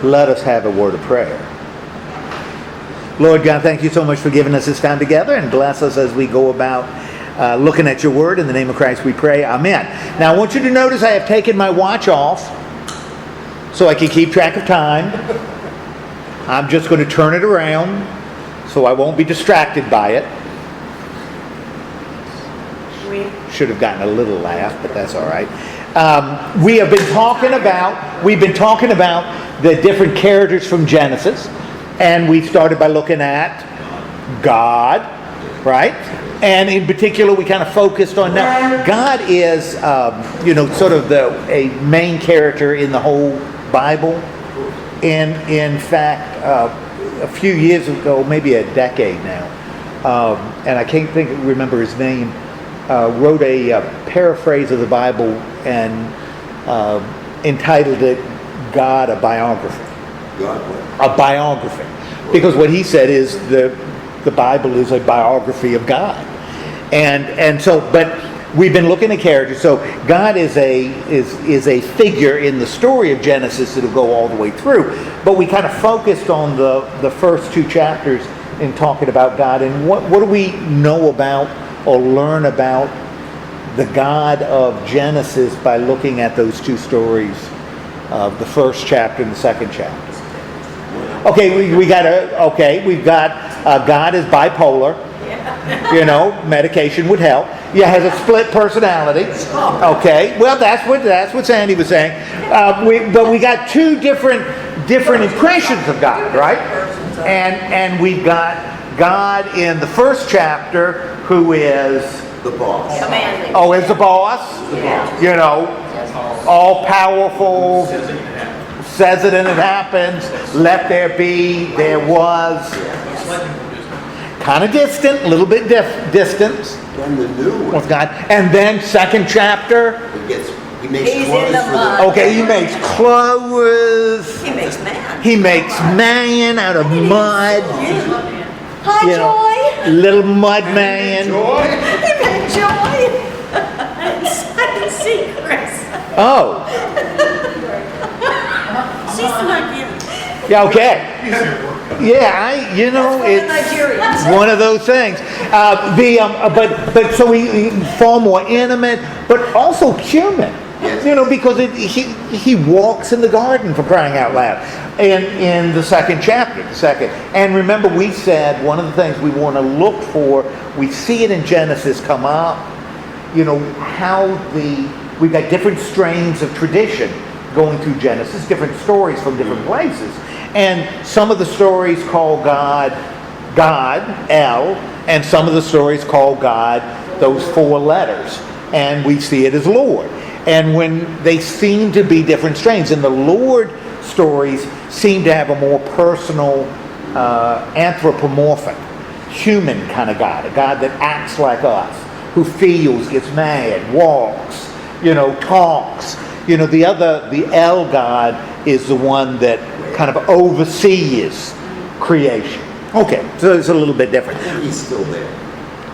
Let us have a word of prayer. Lord God, thank you so much for giving us this time together, and bless us as we go about looking at your word. In the name of Christ we pray. Amen. Now I want you to notice I have taken my watch off so I can keep track of time. I'm just going to turn it around so I won't be distracted by it. Should have gotten a little laugh, but that's all right. We've been talking about the different characters from Genesis, and we started by looking at God, right? And in particular, we kind of focused on now. God is, sort of a main character in the whole Bible. And in fact, a few years ago, maybe a decade now, and I can't remember his name, wrote a paraphrase of the Bible and entitled it "God, a Biography." A biography, because what he said is the Bible is a biography of God, and so. But we've been looking at characters. So God is a figure in the story of Genesis that'll go all the way through. But we kind of focused on the first two chapters in talking about God, and what do we know about or learn about the God of Genesis by looking at those two stories of the first chapter and the second chapter. Okay, we've got God is bipolar. Medication would help. Yeah, has a split personality. Okay, well that's what Sandy was saying. But we got two different impressions of God, right? And we've got God in the first chapter, who is the boss. Oh, is the boss? All powerful. Says it and it happens. Let there be, there was. Kind of distant, a little bit distant. And the new one. With God. And then second chapter. He makes clothes for the... Okay, he makes clothes. He makes man. He makes man out of mud. Hi, Joy. Little mud man. Joy. He made Joy. I didn't see Chris. Oh. She's Nigerian. Yeah, okay. Yeah, it's one of those things. But so he far more intimate, but also human. Because he walks in the garden, for crying out loud. In the second chapter, and remember we said one of the things we want to look for, we see it in Genesis come up. How we've got different strains of tradition going through Genesis, different stories from different places. And some of the stories call God, El, and some of the stories call God those four letters. And we see it as Lord. And when they seem to be different strains, and the Lord stories seem to have a more personal, anthropomorphic, human kind of God, a God that acts like us, who feels, gets mad, walks, talks. The El God is the one that kind of oversees creation. Okay, so it's a little bit different. He's still there.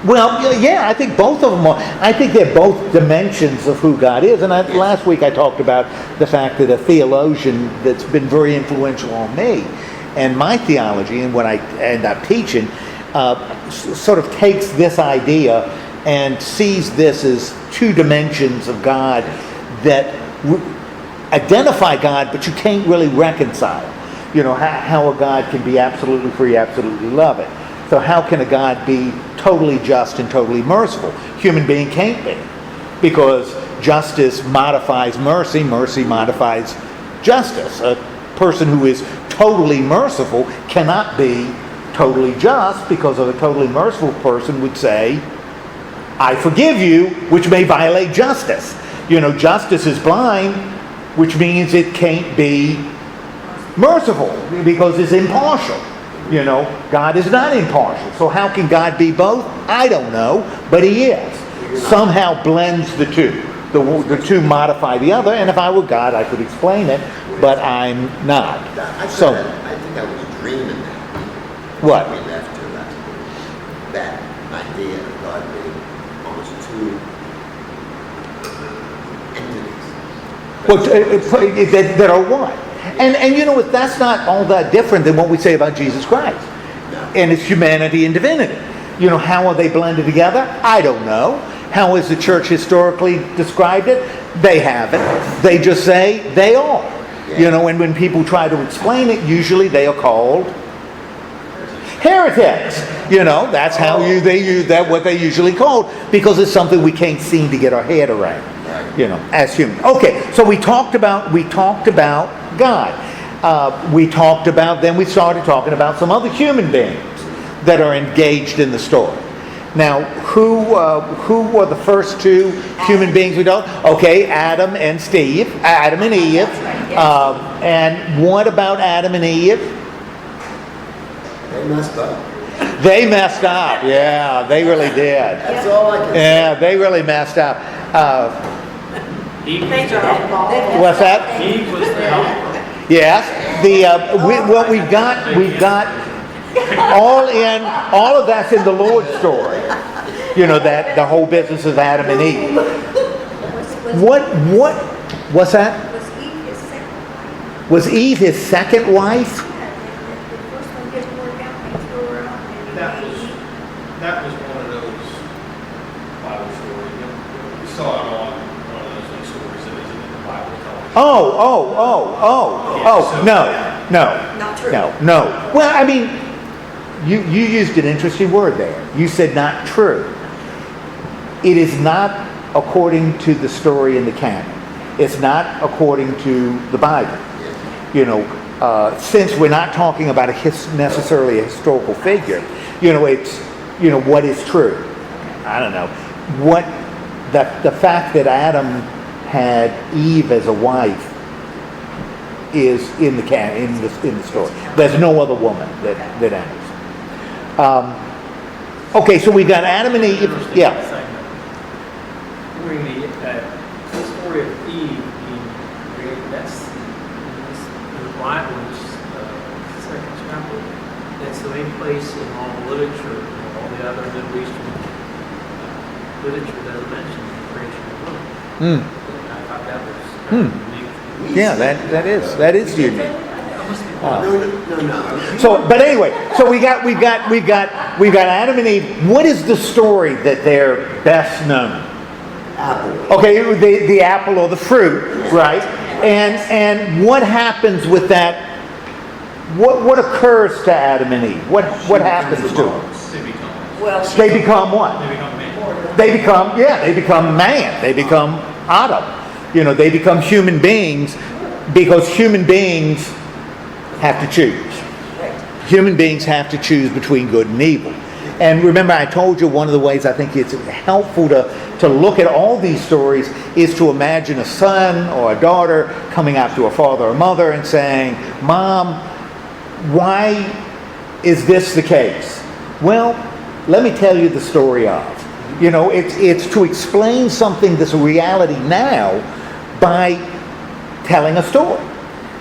Well, yeah, I think both of them are. I think they're both dimensions of who God is. And last week I talked about the fact that a theologian that's been very influential on me and my theology and what I end up teaching sort of takes this idea and sees this as two dimensions of God that identify God, but you can't really reconcile. How a God can be absolutely free, absolutely loving. So how can a God be totally just and totally merciful? Human being can't be, because justice modifies mercy, mercy modifies justice. A person who is totally merciful cannot be totally just, because a totally merciful person would say, I forgive you, which may violate justice. Justice is blind, which means it can't be merciful because it's impartial. God is not impartial. So how can God be both? I don't know, but he is. Somehow blends the two. The two modify the other, and if I were God, I could explain it, but I'm not. I think I was dreaming that. What? We left to that idea of God being almost two entities. Well, that are what? And you know what? That's not all that different than what we say about Jesus Christ and his humanity and divinity. You know, how are they blended together? I don't know. How has the church historically described it? They haven't. They just say they are. You know, and when people try to explain it, usually they are called heretics. You know, that's how they use that, what they usually called, because it's something we can't seem to get our head around. You know, as humans. Okay, so we talked about God. Then we started talking about some other human beings that are engaged in the story. Now, who were the first two human beings we know? Okay, Adam and Eve. And what about Adam and Eve? They messed up. They messed up. Yeah, they really did. That's all I can say. Yeah, they really messed up. Eve was the helper. What's that? Eve was the helper. Yes. We've got all of that's in the Lord's story. You know, that the whole business of Adam and Eve. What's that? Was Eve his second wife? Was Eve his second wife? Yeah, the first one didn't work out, they threw her out. That was one of those Bible stories. We saw it on one of those stories that isn't in the Bible. No. Not true. No. Well, I mean, you used an interesting word there. You said not true. It is not according to the story in the canon. It's not according to the Bible. You know, since we're not talking about necessarily a historical figure, you know, it's, you know, what is true. I don't know. The fact that Adam had Eve as a wife is in the story. There's no other woman that enters. Okay, so we got Adam and Eve. Yeah. During the story of Eve being created, that's the Bible, which is the second chapter. That's the main place in all the literature, all the other Middle Eastern literature that mentions the creation of woman. I thought that was unique. Yeah, that is unique. No. So, but anyway, so we've got Adam and Eve. What is the story that they're best known? Apple. Okay, the apple or the fruit, right? And what happens with that? What occurs to Adam and Eve? What happens to them? They become what? They become man. They become Adam. You know, they become human beings because human beings have to choose. Human beings have to choose between good and evil. And remember, I told you one of the ways I think it's helpful to look at all these stories is to imagine a son or a daughter coming up to a father or mother and saying, "Mom, why is this the case?" Well, let me tell you the story of. You know, it's to explain something that's a reality now by telling a story.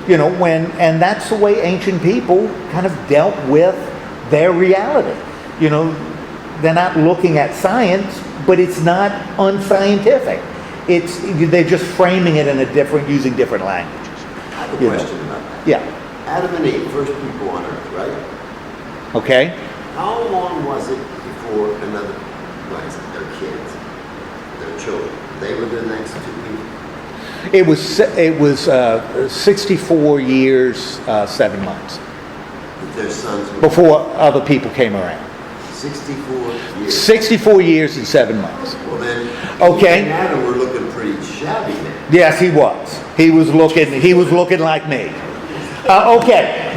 You know, and that's the way ancient people kind of dealt with their reality. You know, they're not looking at science, but it's not unscientific. They're just framing it in using different languages. I have a question about that. Yeah. Adam and Eve, first people on earth, right? Okay. How long was it before their kids, their children, they were the next two people? It was 64 years, 7 months Their sons were before other people came around. 64 years. 64 years and 7 months. Well then, Okay. Eve and Adam were looking pretty shabby then. Yes, he was. He was looking like me. Okay.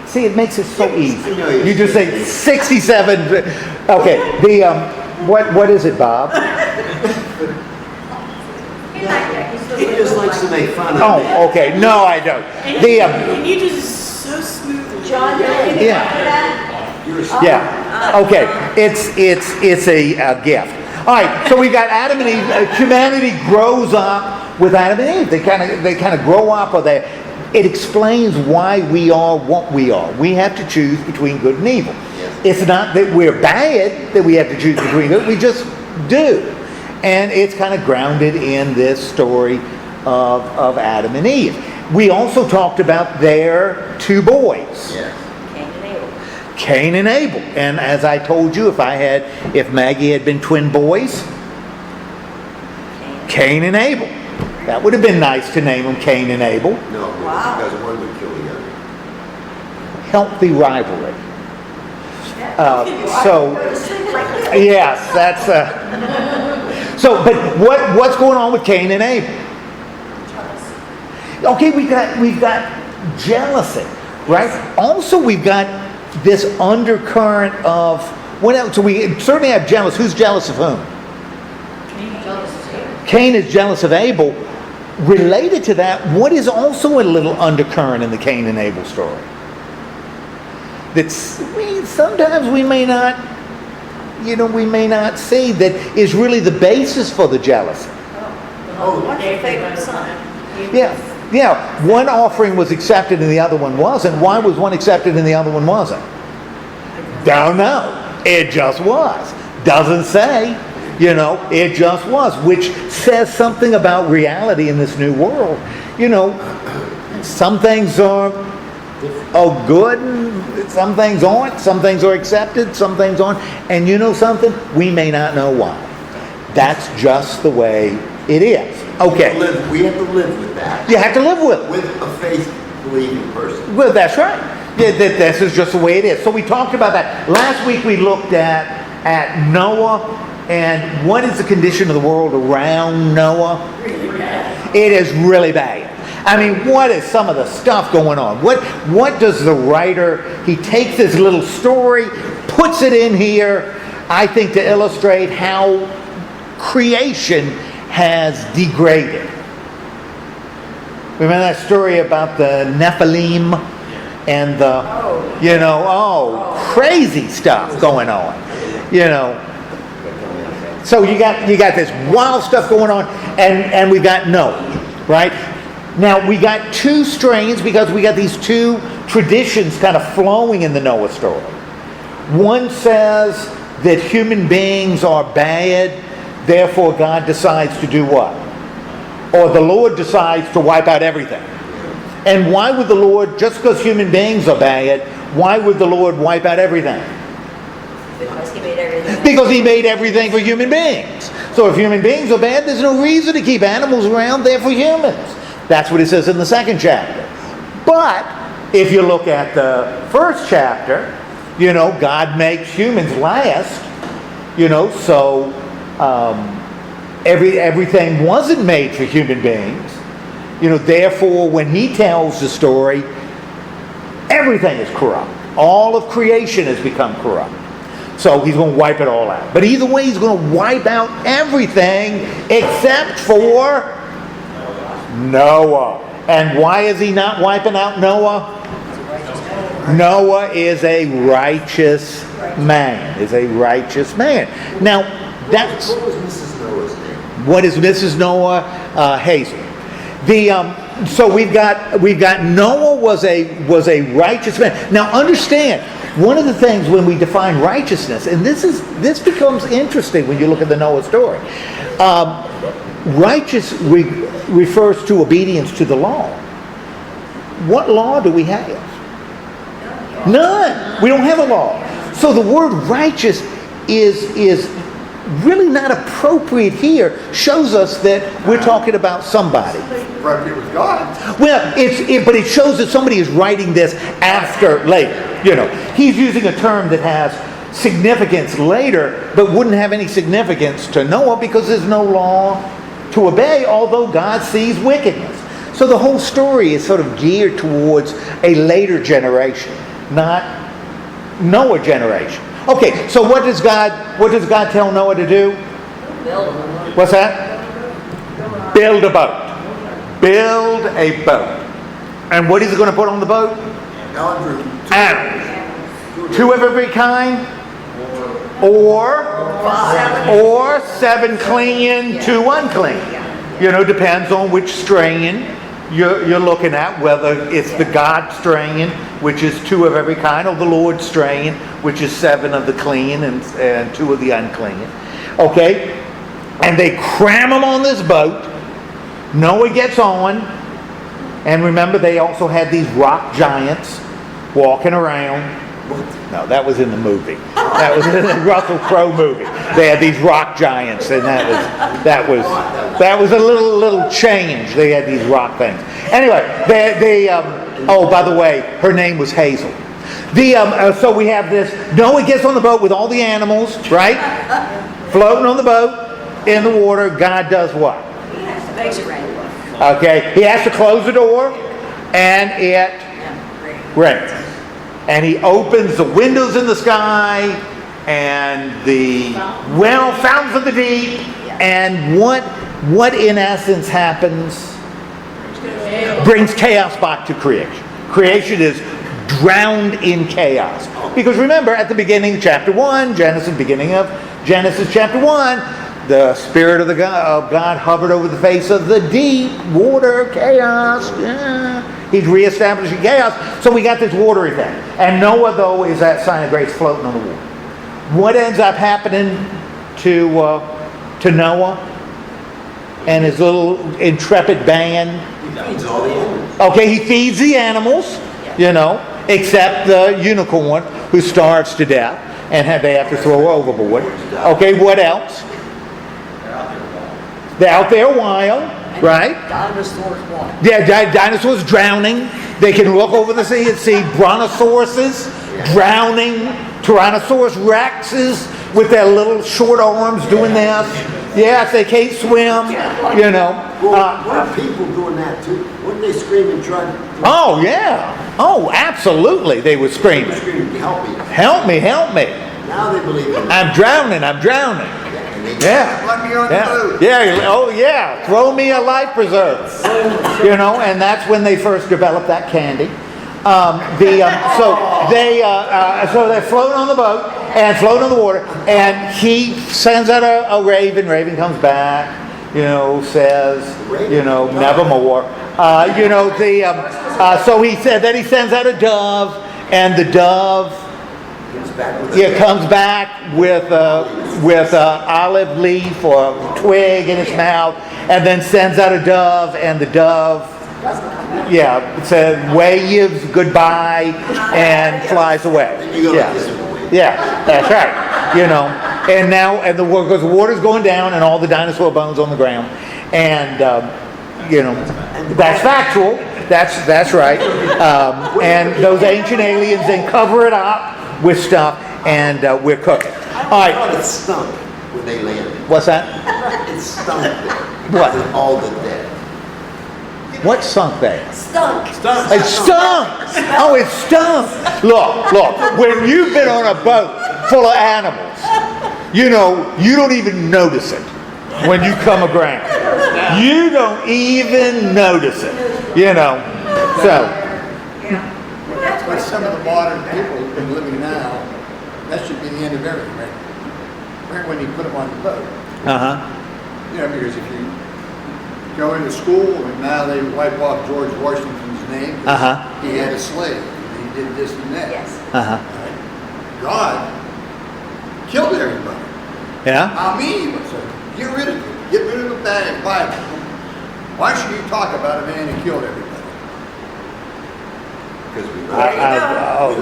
See, it makes it so easy. You just say 67. Okay. What is it, Bob? He just likes to make fun of me. Oh, okay. No, I don't. And you just so smooth. John, you want to Yeah. after that? Yeah. Okay. It's a gift. All right. So we got Adam and Eve. Humanity grows up with Adam and Eve. They kind of grow up, it explains why we are what we are. We have to choose between good and evil. It's not that we're bad that we have to choose between good. We just do. And it's kind of grounded in this story of Adam and Eve. We also talked about their 2 boys, Yes. Cain and Abel. Cain and Abel. And as I told you, if Maggie had been twin boys, Cain and Abel. That would have been nice to name them Cain and Abel. No, Wow. because one would kill the other. Healthy rivalry. Go to sleep like this. Yes, that's so. But what's going on with Cain and Abel? Okay, we've got jealousy, right? Also, we've got this undercurrent of what else? So we certainly have jealous. Who's jealous of whom? Cain is jealous of Abel. Related to that, what is also a little undercurrent in the Cain and Abel story? Sometimes we may not see that is really the basis for the jealousy. What's your favorite son? Yeah. One offering was accepted and the other one wasn't. Why was one accepted and the other one wasn't? Don't know. It just was. Doesn't say. It just was, which says something about reality in this new world. Some things are good, and some things aren't. Some things are accepted, some things aren't. And you know something? We may not know why. That's just the way it is. Okay. We have to live with that. You have to live with it. With a faith-believing person. Well, that's right. This is just the way it is. So we talked about that. Last week we looked at Noah and what is the condition of the world around Noah? Really bad. It is really bad. I mean, what is some of the stuff going on? What does the writer, he takes this little story, puts it in here, I think to illustrate how creation has degraded. Remember that story about the Nephilim and the, crazy stuff going on. So you got this wild stuff going on, and we got Noah, right? Now we got 2 strains because we got these 2 traditions kind of flowing in the Noah story. One says that human beings are bad, therefore God decides to do what? Or the Lord decides to wipe out everything. And why would the Lord, just because human beings are bad, why would the Lord wipe out everything? Because he made everything. Because he made everything for human beings. So if human beings are bad, there's no reason to keep animals around there for humans. That's what it says in the 2nd chapter. But if you look at the 1st chapter, God makes humans last. So everything wasn't made for human beings. Therefore, when he tells the story, everything is corrupt. All of creation has become corrupt. So he's going to wipe it all out. But either way, he's going to wipe out everything except for Noah. And why is he not wiping out Noah? Noah is a righteous man. Now, that's... What was Mrs. Noah's name? What is Mrs. Noah? Hazel. So we've got Noah was a righteous man. Now understand, one of the things when we define righteousness, and this becomes interesting when you look at the Noah story. Righteous refers to obedience to the law. What law do we have? None. We don't have a law. So the word righteous is really not appropriate here. Shows us that we're talking about somebody. Right, it was God. Well, but it shows that somebody is writing this later. He's using a term that has significance later, but wouldn't have any significance to Noah because there's no law to obey, although God sees wickedness. So the whole story is sort of geared towards a later generation, not Noah generation. Okay, so what does God tell Noah to do? Build. What's that? Build a boat. Build a boat. And what is he going to put on the boat? Animals. 2 of every kind? Or 7 clean, 2 unclean. Depends on which strain you're looking at, whether it's the God strain, which is 2 of every kind, or the Lord strain, which is 7 of the clean and 2 of the unclean. Okay? And they cram them on this boat. Noah gets on, And remember, they also had these rock giants walking around. No, that was in the movie. That was in the Russell Crowe movie. They had these rock giants, and that was a little change. They had these rock things. Anyway, oh, by the way, her name was Hazel. So we have this. Noah gets on the boat with all the animals, right? Floating on the boat in the water. God does what? He has to make it rain. Okay, he has to close the door, and it rains. And he opens the windows in the sky, and the fountains of the deep. And what in essence happens? Brings chaos back to creation. Creation is drowned in chaos. Because remember, at the beginning of chapter 1, beginning of Genesis chapter 1, the Spirit of God hovered over the face of the deep, water, chaos. Yeah. He's reestablishing chaos. So we got this watery thing. And Noah, though, is that sign of grace floating on the water. What ends up happening to Noah and his little intrepid band? Feeds all the animals. Okay, he feeds the animals, except the unicorn who starves to death and they have to throw overboard. Okay, what else? They're out there a while, right? Dinosaurs walk. Yeah, dinosaurs drowning. They can look over the sea and see brontosauruses drowning, Tyrannosaurus rexes with their little short arms doing this. Yes, they can't swim, Well, weren't people doing that too? Weren't they screaming, trying to... Oh, yeah. Oh, absolutely, they were They were screaming. screaming, help me. Help me, help me. Now they believe in it. I'm drowning, I'm drowning. And they Yeah. let me on the boat. Yeah, oh yeah, throw me a life preserver. And that's when they first developed that candy. So they're floating on the boat and floating on the water, and he sends out a raven. Raven comes back, says, nevermore. So he said that he sends out a dove, and the dove comes back with olive leaf or twig in its mouth, and then sends out a dove, and the dove, said waves goodbye and flies away. Yeah, that's right. And now, because the water's going down, and all the dinosaur bones on the ground, and that's factual. That's right. And those ancient aliens then cover it up with stuff, and we're cooking. All right. It stunk when they landed. What's that? It stunk there. What? With all the dead. What sunk there? Stunk. It stunk. Oh, it stunk. Look. When you've been on a boat full of animals, you don't even notice it when you come aground. You don't even notice it. So. But some of the modern people living now, that should be the end of everything, right? Right when you put them on the boat. Because if you go into school and now they wipe off George Washington's name, he had a slave, and he did this and that. Yes. Right? God killed everybody. Yeah. I mean, get rid of it. Get rid of the bad Bible. Why should you talk about a man who killed everybody? Because we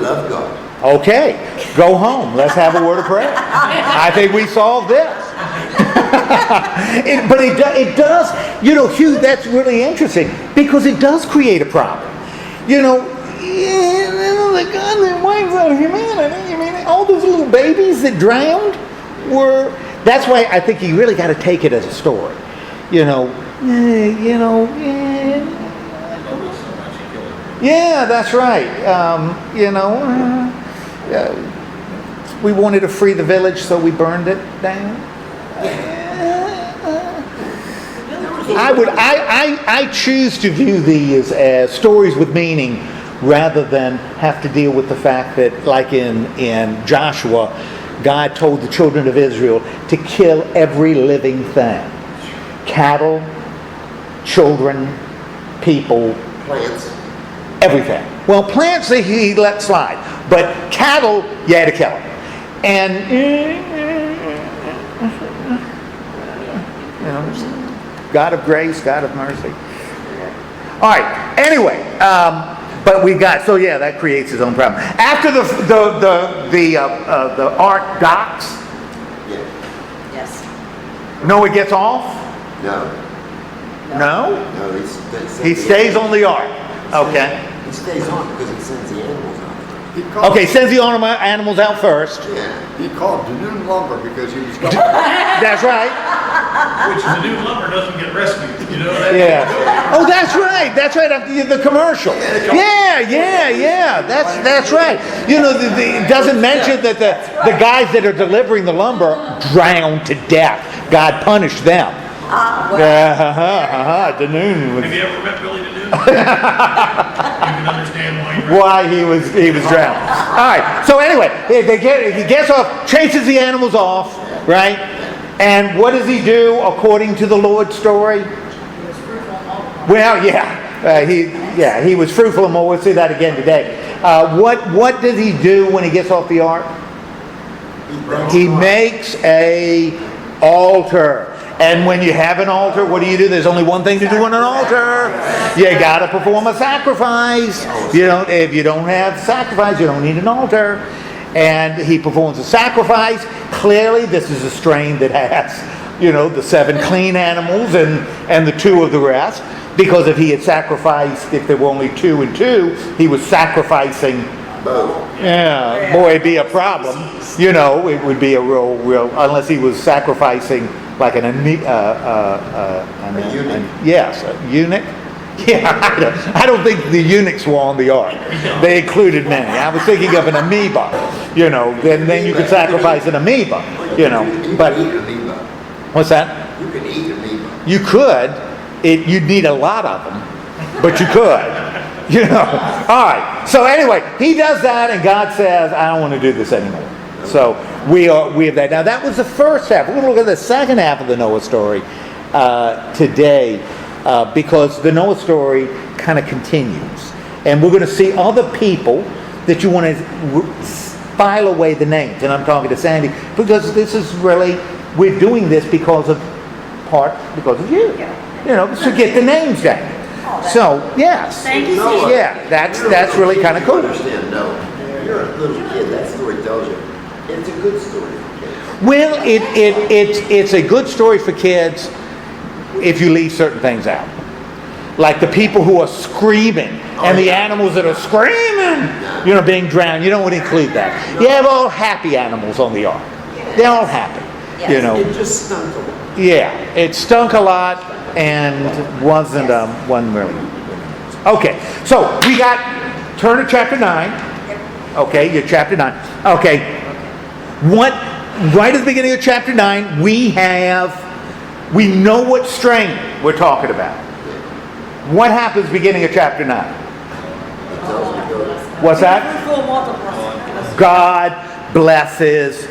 love God. Okay, go home. Let's have a word of prayer. I think we solved this. But it does, Hugh, that's really interesting because it does create a problem. The God that wipes out humanity, all those little babies that drowned that's why I think you really got to take it as a story. Yeah, that's right. We wanted to free the village, so we burned it down. I choose to view these as stories with meaning rather than have to deal with the fact that, like in Joshua, God told the children of Israel to kill every living thing. Cattle, children, people, Plants. everything. Well, plants he let slide, but cattle you had to kill them. And God of grace, God of mercy. All right. Anyway, but we got, so yeah, that creates its own problem. After the ark docks, Yeah. Yes. Noah gets off? No, No? no, He stays on the ark. Okay. He stays on because he sends the animals out. He called, Okay, sends the animals out first. Yeah. he called Danoon lumber because he was going. That's right. Which the new lumber doesn't get rescued, you know that? Yeah. Oh, that's right. That's right. The commercial. Yeah. That's right. You know, it doesn't mention that the guys that are delivering the lumber drowned to death. God punished them. Well, Danoon was Have you ever met Billy Danoon? You can understand why he why he was drowned. All right. So anyway, he gets off, chases the animals off, right? And what does he do according to the Lord's story? Well, he was fruitful and more. We'll see that again today. What does he do when he gets off the ark? He makes a altar. And when you have an altar, what do? There's only one thing to do on an altar. You got to perform a sacrifice. If you don't have sacrifice, you don't need an altar. And he performs a sacrifice. Clearly, this is a strain that has, the 7 clean animals and the 2 of the rest. Because if he had sacrificed, if there were only 2 and 2, he was sacrificing. Yeah, boy, it'd be a problem. It would be a real, unless he was sacrificing like a eunuch. Yes, a eunuch. Yeah, I don't think the eunuchs were on the ark. They included many. I was thinking of an amoeba. Then you could sacrifice an amoeba. But what's that? You can eat amoeba. You could. You'd need a lot of them, but you could. All right. So anyway, he does that, and God says, "I don't want to do this anymore." So we have that. Now that was the first half. We're going to look at the second half of the Noah story today, because the Noah story kind of continues, and we're going to see other people that you want to file away the names. And I'm talking to Sandy because this is really, we're doing this because of you. To get the names down. So yes, Thank you, Noah. Steve. yeah, that's really kind of You cool. understand, no. You're a little kid. That story tells you it's a good story for kids. Well, it's a good story for kids if you leave certain things out. Like the people who are screaming and the animals that are screaming, being drowned. You don't want to include that. You have all happy animals on the ark. They're all happy. Yes. It just stunk a lot. Yeah, it stunk a lot and wasn't really. Okay, so we got, turn to chapter 9. Okay, you're chapter 9. Okay, right at the beginning of chapter 9, we know what strain we're talking about. What happens beginning of chapter 9? What's that? Fruitful, multiply. God blesses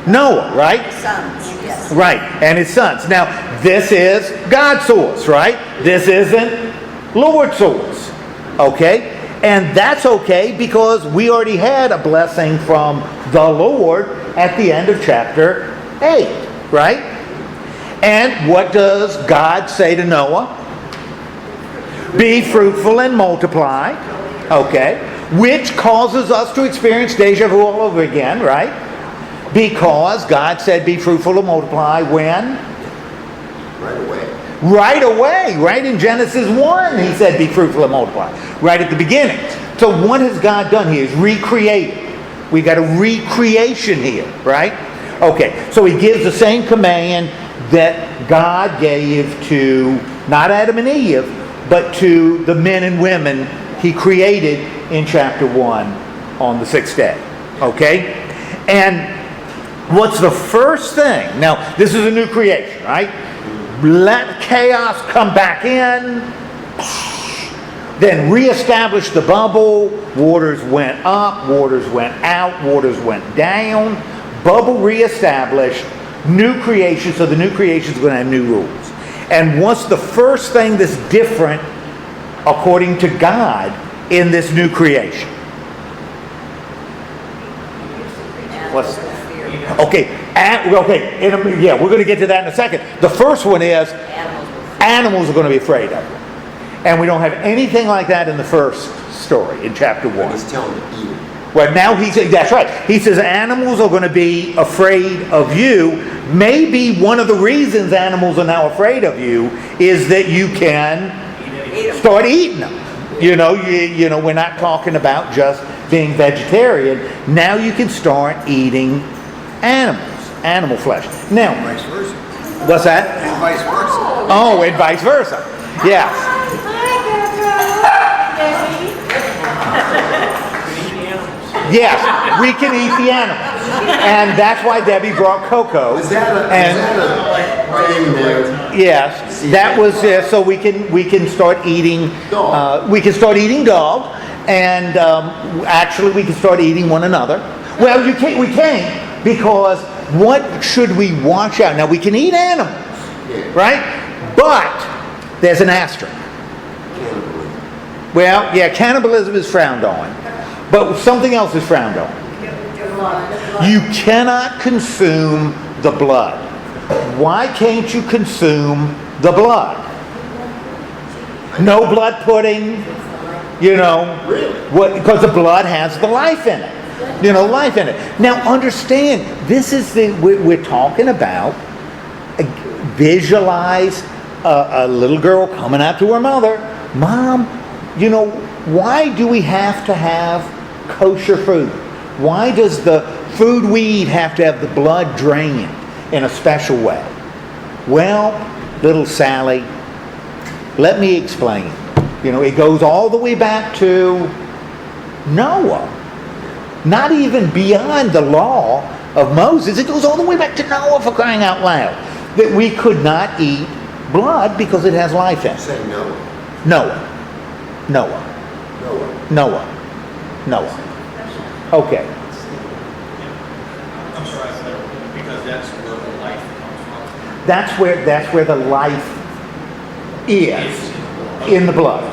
Noah, right? Sons, yes. Right, and his sons. Now, this is God's source, right? This isn't Lord's source, okay? And that's okay because we already had a blessing from the Lord at the end of chapter 8, right? And what does God say to Noah? Be fruitful and multiply, okay? Which causes us to experience deja vu all over again, right? Because God said be fruitful and multiply when? Right away, right in Genesis 1, he said be fruitful and multiply. Right at the beginning. So what has God done here? He's recreated. We got a recreation here, right? Okay, so he gives the same command that God gave to, not Adam and Eve, but to the men and women he created in chapter 1 on the 6th day. Okay? And what's the first thing? Now, this is a new creation, right? Let chaos come back in. Then reestablish the bubble. Waters went up, waters went out, waters went down. Bubble reestablished. New creation, so the new creation is going to have new rules. And what's the first thing that's different according to God in this new creation? Okay, we're going to get to that in a second. The first one is animals are going to be afraid of it. And we don't have anything like that in the first story, in chapter 1. He's telling them to eat it. Well, now that's right. He says animals are going to be afraid of you. Maybe one of the reasons animals are now afraid of you is that you can start eating them. You know, we're not talking about just being vegetarian. Now you can start eating animal flesh. Now, Vice versa. what's that? And vice versa. Oh, and vice versa. Yes. Yes, we can eat the animals. And that's why Debbie brought cocoa. Is that a thing there? Yes, that was so we can start eating. We can start eating dog, and actually we can start eating one another. Well, we can't because what should we watch out? Now we can eat animals, right? But there's an asterisk. Well, yeah, cannibalism is frowned on, but something else is frowned on. You cannot consume the blood. Why can't you consume the blood? No blood pudding, what? Because the blood has the life in it. Life in it. Now understand, this is we're talking about. Visualize a little girl coming out to her mother. Mom, why do we have to have kosher food? Why does the food we eat have to have the blood drained in a special way? Well, little Sally, let me explain. It goes all the way back to Noah. Not even beyond the law of Moses. It goes all the way back to Noah, for crying out loud. That we could not eat blood because it has life in it. Say no. Noah. Okay. I'm sorry, because that's where the life comes from. That's where the life is in the blood.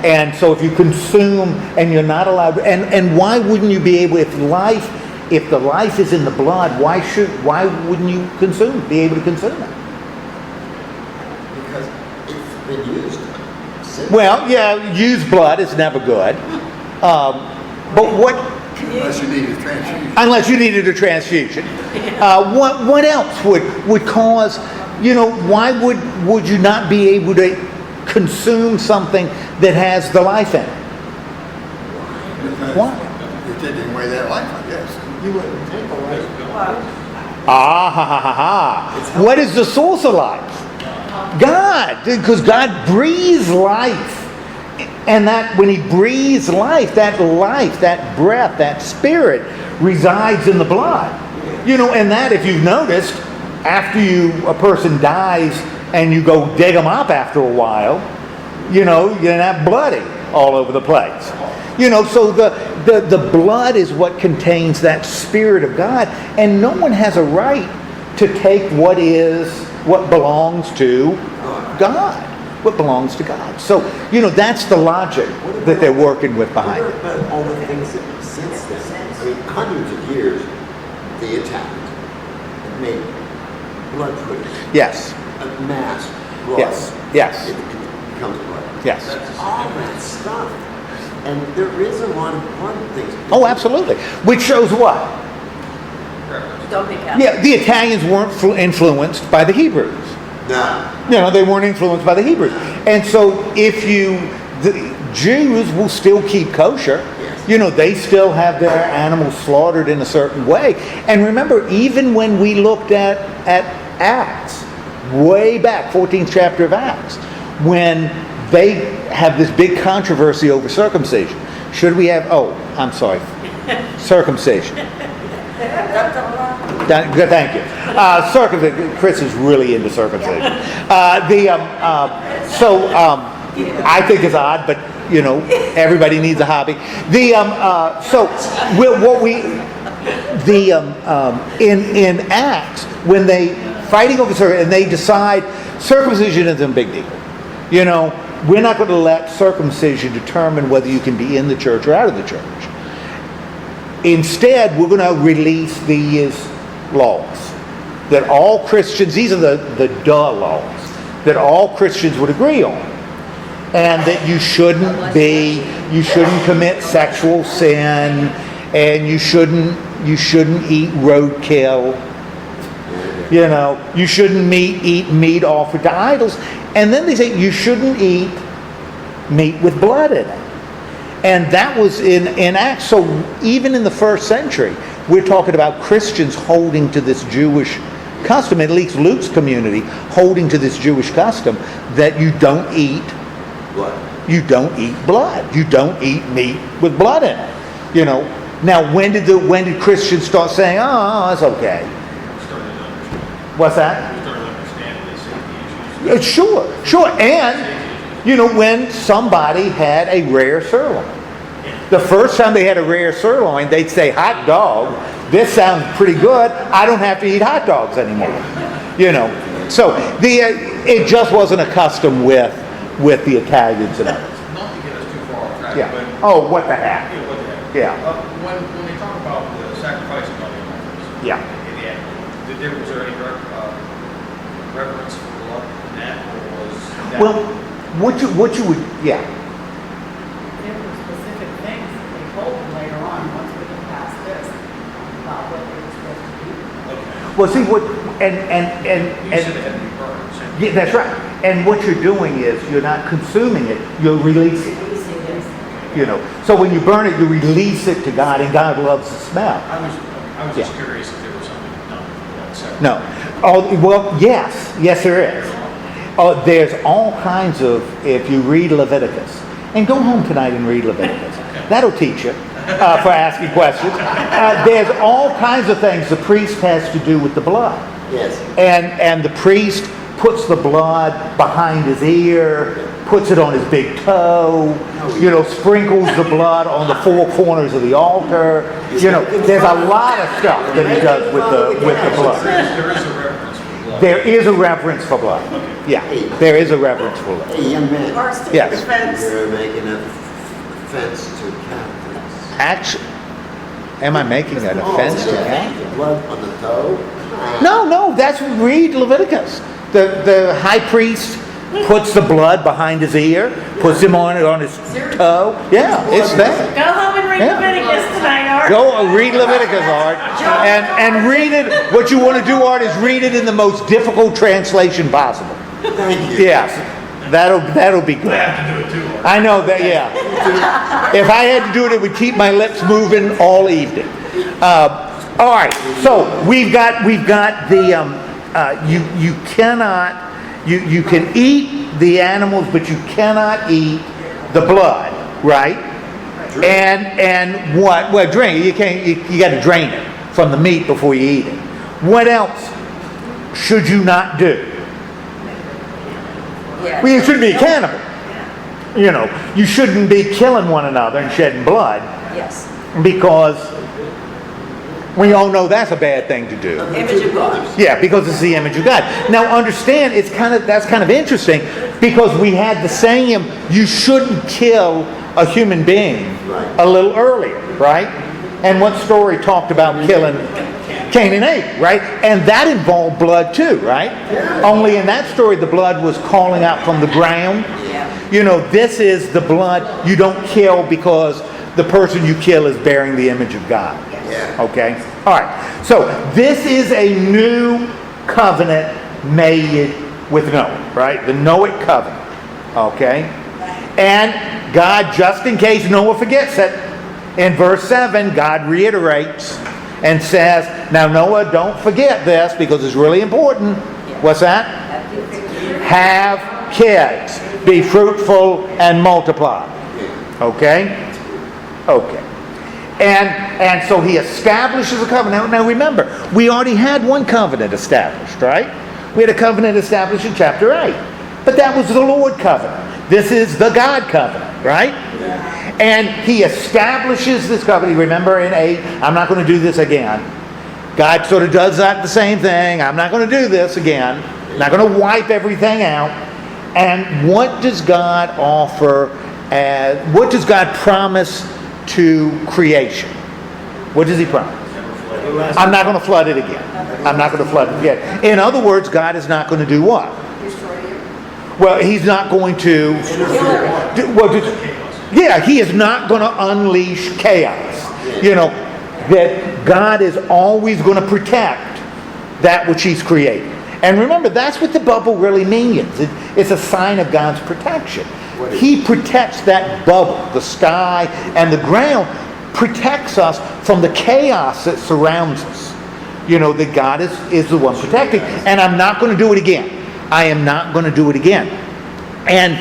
And so if you consume and you're not allowed, and why wouldn't you be able, if the life is in the blood, why wouldn't you be able to consume it? Because it's been used. Well, yeah, used blood is never good. But what? Unless you needed a transfusion. Unless you needed a transfusion. What else would cause? Why would you not be able to consume something that has the life in it? Why? You're taking away that life, I guess. You wouldn't take away. What is the source of life? God, because God breathes life. And that when he breathes life, that breath, that spirit resides in the blood. And that, if you've noticed, after a person dies and you go dig them up after a while, you're not bloody all over the place. So the blood is what contains that Spirit of God, and no one has a right to take what belongs to God. What belongs to God. So, that's the logic that they're working with behind What it. about all the things that since then, hundreds of years, the Italians have made blood pudding. Yes. A mass blood. Yes. It becomes blood. Yes. All that stuff. And there is a lot of blood things. Oh, absolutely. Which shows what? Don't be careful. Yeah, the Italians weren't influenced by the Hebrews. No. They weren't influenced by the Hebrews. And so the Jews will still keep kosher. Yes. They still have their animals slaughtered in a certain way. And remember, even when we looked at Acts, way back, 14th chapter of Acts, when they have this big controversy over circumcision. Should we have, circumcision. Good, thank you. Circumcision. Chris is really into circumcision. I think it's odd, but everybody needs a hobby. In Acts, when they fighting over circumcision, and they decide circumcision isn't a big deal. We're not going to let circumcision determine whether you can be in the church or out of the church. Instead, we're going to release these laws that all Christians, these are the laws, that all Christians would agree on. and that you shouldn't commit sexual sin, and you shouldn't eat roadkill. You shouldn't eat meat offered to idols. And then they say you shouldn't eat meat with blood in it. And that was in Acts. So even in the first century, we're talking about Christians holding to this Jewish custom, at least Luke's community, holding to this Jewish custom that you don't eat Blood. You don't eat blood. You don't eat meat with blood in it. Now when did Christians start saying, oh, it's okay? Started to understand. What's that? We started to understand the safety issues. Sure. And, when somebody had a rare sirloin. The first time they had a rare sirloin, they'd say, hot dog, this sounds pretty good. I don't have to eat hot dogs anymore. So it just wasn't a custom with the Italians and others. Not to get us too far off track, Yeah. but Oh, what the heck? what the heck? Yeah. When they talk about the sacrificing of the animals, Yeah. in the end, was there any reverence for blood in that, or was that? Well, what you would, yeah. There were specific things that they told them later on, once we get past this, about what they were supposed to do. Okay. Well, see what, You said it had to be burned. So yeah, that's right. And what you're doing is you're not consuming it, you're releasing it. Releasing this. So when you burn it, you release it to God, and God loves the smell. I was just Yeah. curious if there was something done with that separate. No. Oh, well, yes, there is. There's all kinds of, if you read Leviticus, and go home tonight and read Leviticus. That'll teach you for asking questions. There's all kinds of things the priest has to do with the blood. Yes. And the priest puts the blood behind his ear, puts it on his big toe, sprinkles the blood on the four corners of the altar. There's a lot of stuff that he does with the blood. There is a reverence for blood. There is a reverence for blood. Yeah, there is a reverence for blood. Hey, young man, Yes. you're making a offense to Catholics. Actually, am I making an offense to that? Blood on the toe? No, read Leviticus. The high priest puts the blood behind his ear, puts him on his toe. Yeah, it's there. Go home and read Yeah. Leviticus tonight, Art. Go read Leviticus, Art, and read it. What you want to do, Art, is read it in the most difficult translation possible. Thank you. Yes, that'll be good. I have to do it too. I know that. Yeah. If I had to do it, it would keep my lips moving all evening. All right. So we've got the you cannot. You can eat the animals, but you cannot eat the blood, right? And what? Well, drink. You can't. You got to drain it from the meat before you eat it. What else should you not do? Yeah. Well, you shouldn't be a cannibal. You shouldn't be killing one another and shedding blood, Yes. because we all know that's a bad thing to do. Image of God. Yeah, because it's the image of God. Now understand, that's kind of interesting, because we had the saying, you shouldn't kill a human being a little earlier, right? And what story talked about killing Cain and Abel, right? And that involved blood too, right? Only in that story the blood was calling out from the ground. This is the blood you don't kill because the person you kill is bearing the image of God. Okay? All right. So this is a new covenant made with Noah, right? The Noahic covenant. Okay? And God, just in case Noah forgets it, in verse 7, God reiterates and says, now Noah, don't forget this because it's really important. What's that? Have kids. Be fruitful and multiply. Okay? Okay. And so he establishes a covenant. Now remember, we already had one covenant established, right? We had a covenant established in chapter 8. But that was the Lord covenant. This is the God covenant, right? And he establishes this covenant. Remember in 8, I'm not going to do this again. God sort of does that the same thing. I'm not going to do this again. I'm not going to wipe everything out. And what does God offer? What does God promise to creation? What does he promise? I'm not going to flood it again. I'm not going to flood it again. In other words, God is not going to do what? Well, he's not going to. Yeah, he is not going to unleash chaos. You know, that God is always going to protect that which he's created. And remember, that's what the bubble really means. It's a sign of God's protection. He protects that bubble, the sky and the ground, protects us from the chaos that surrounds us. You know, that God is the one protecting. And I'm not going to do it again. I am not going to do it again. And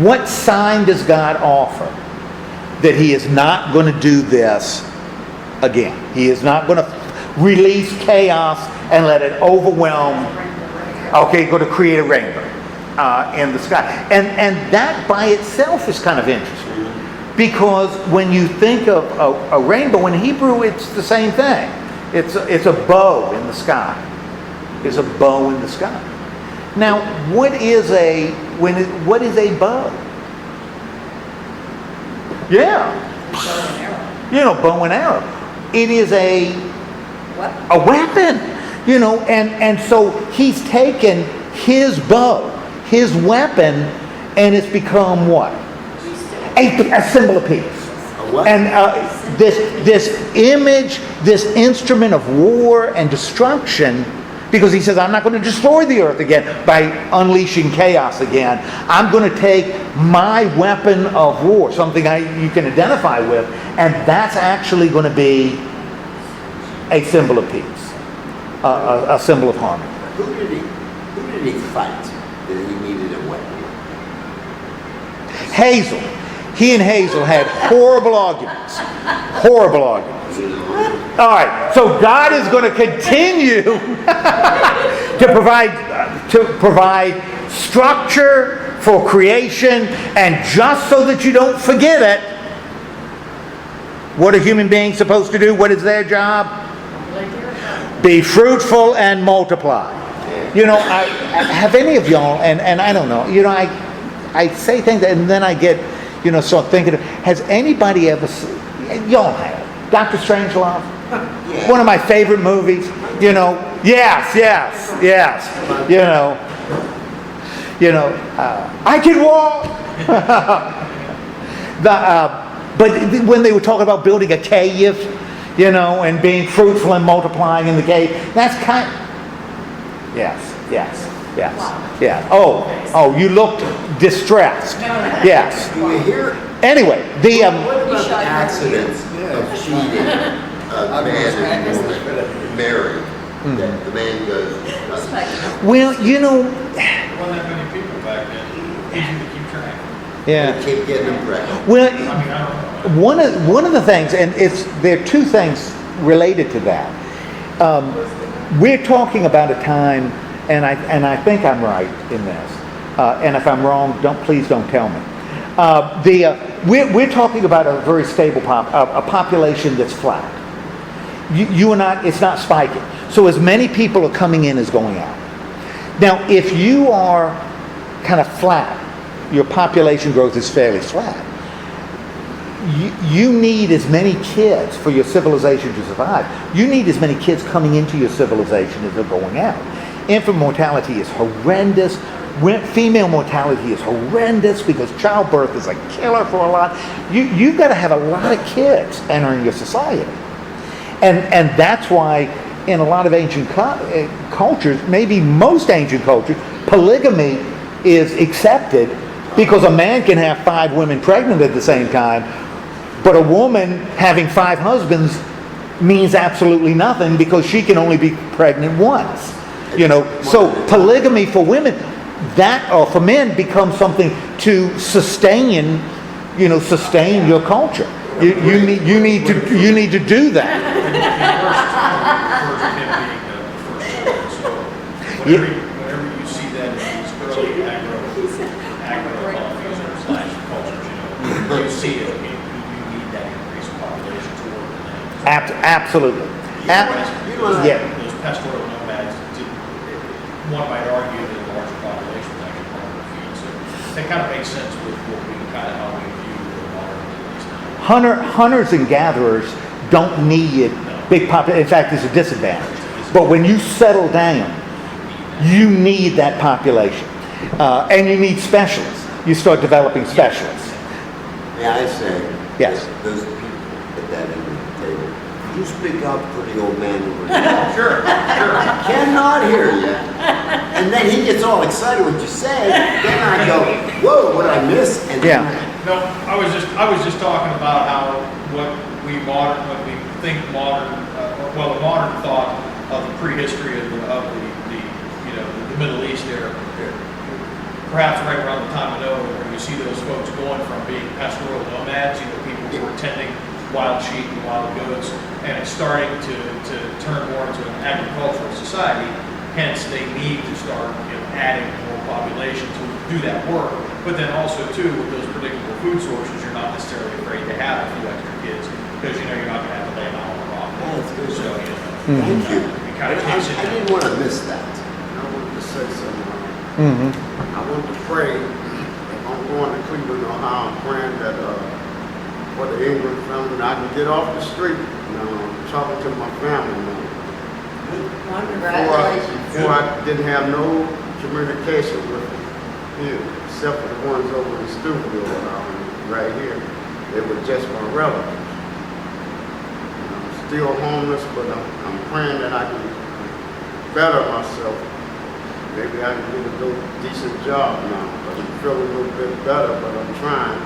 what sign does God offer that he is not going to do this again? He is not going to release chaos and let it overwhelm. Okay, going to create a rainbow in the sky. And that by itself is kind of interesting. Because when you think of a rainbow, in Hebrew it's the same thing. It's a bow in the sky. It's a bow in the sky. Now, what is a bow? Yeah. You know, bow and arrow. It is a weapon. You know, and so he's taken his bow, his weapon, and it's become what? A symbol of peace. And this image, this instrument of war and destruction, because he says, I'm not going to destroy the earth again by unleashing chaos again. I'm going to take my weapon of war, something you can identify with, and that's actually going to be a symbol of peace, a symbol of harmony. Who did he fight that he needed a weapon? Hazel. He and Hazel had horrible arguments. Horrible arguments. All right, so God is going to continue to provide structure for creation, and just so that you don't forget it, what are human beings supposed to do? What is their job? Be fruitful and multiply. You know, I have any of y'all, and I don't know, you know, I say things and then I get, you know, so I'm thinking, has anybody ever, y'all have, Dr. Strangelove? Yeah. One of my favorite movies, you know. Yes. I can walk. But when they were talking about building a cave, you know, and being fruitful and multiplying in the cave, that's kind. Yes. Yeah. Oh, you looked distressed. Yes. Do you hear? Anyway, the What about the accidents of cheating? A man and woman married. That the man goes. well, you know, There wasn't that many people back then. Easy to keep track. yeah. Keep getting them pregnant. Well, I mean, I don't know. one of the things, and there are two things related to that. We're talking about a time, and I think I'm right in this. And if I'm wrong, please don't tell me. We're talking about a very stable a population that's flat. You are not. It's not spiking. So as many people are coming in as going out. Now, if you are kind of flat, your population growth is fairly flat. You need as many kids for your civilization to survive. You need as many kids coming into your civilization as are going out. Infant mortality is horrendous. Female mortality is horrendous because childbirth is a killer for a lot. You've got to have a lot of kids entering your society. And that's why in a lot of ancient cultures, maybe most ancient cultures, polygamy is accepted because a man can have 5 women pregnant at the same time, but a woman having 5 husbands means absolutely nothing because she can only be pregnant once. You know, so polygamy for women, or for men, becomes something to sustain your culture. You need to do that. Whenever you see that in these early agro-cultures, you see it. You need that increased population to work in that. Absolutely. Those pastoral nomads, one might argue that a larger population is actually part of the feed. So that kind of makes sense with what we how we view the modern Middle East now. Hunters and gatherers don't need big population. In fact, it's a disadvantage. But when you settle down, you need that population. And you need specialists. You start developing specialists. May I say? Yes. Those people at that end of the table, you speak up for the old man over there. Sure. I cannot hear you. And then he gets all excited what you say. Then I go, whoa, what I miss? And Yeah. No, I was just talking about how when we think modern, the modern thought of the prehistory of the Middle East there, perhaps right around the time of Noah, where you see those folks going from being pastoral nomads, people who were tending wild sheep and wild goats, and it's starting to turn more into an agricultural society. Hence, they need to start adding more population to do that work. But then also too, with those predictable food sources, you're not necessarily afraid to have a few extra kids because you're not going to have to lay them out on the rock. That's good. So Thank you. it kind of I takes it down. didn't want to miss that. I wanted to say something. I want to pray. If I'm going to Cleveland, Ohio, I'm praying that for the Ingram family, I can get off the street. Talking to my family. Before I didn't have no communication with them, except for the ones over in the studio right here. They were just my relatives. I'm still homeless, but I'm praying that I can better myself. Maybe I can get a little decent job now, but I'm feeling a little bit better, but I'm trying.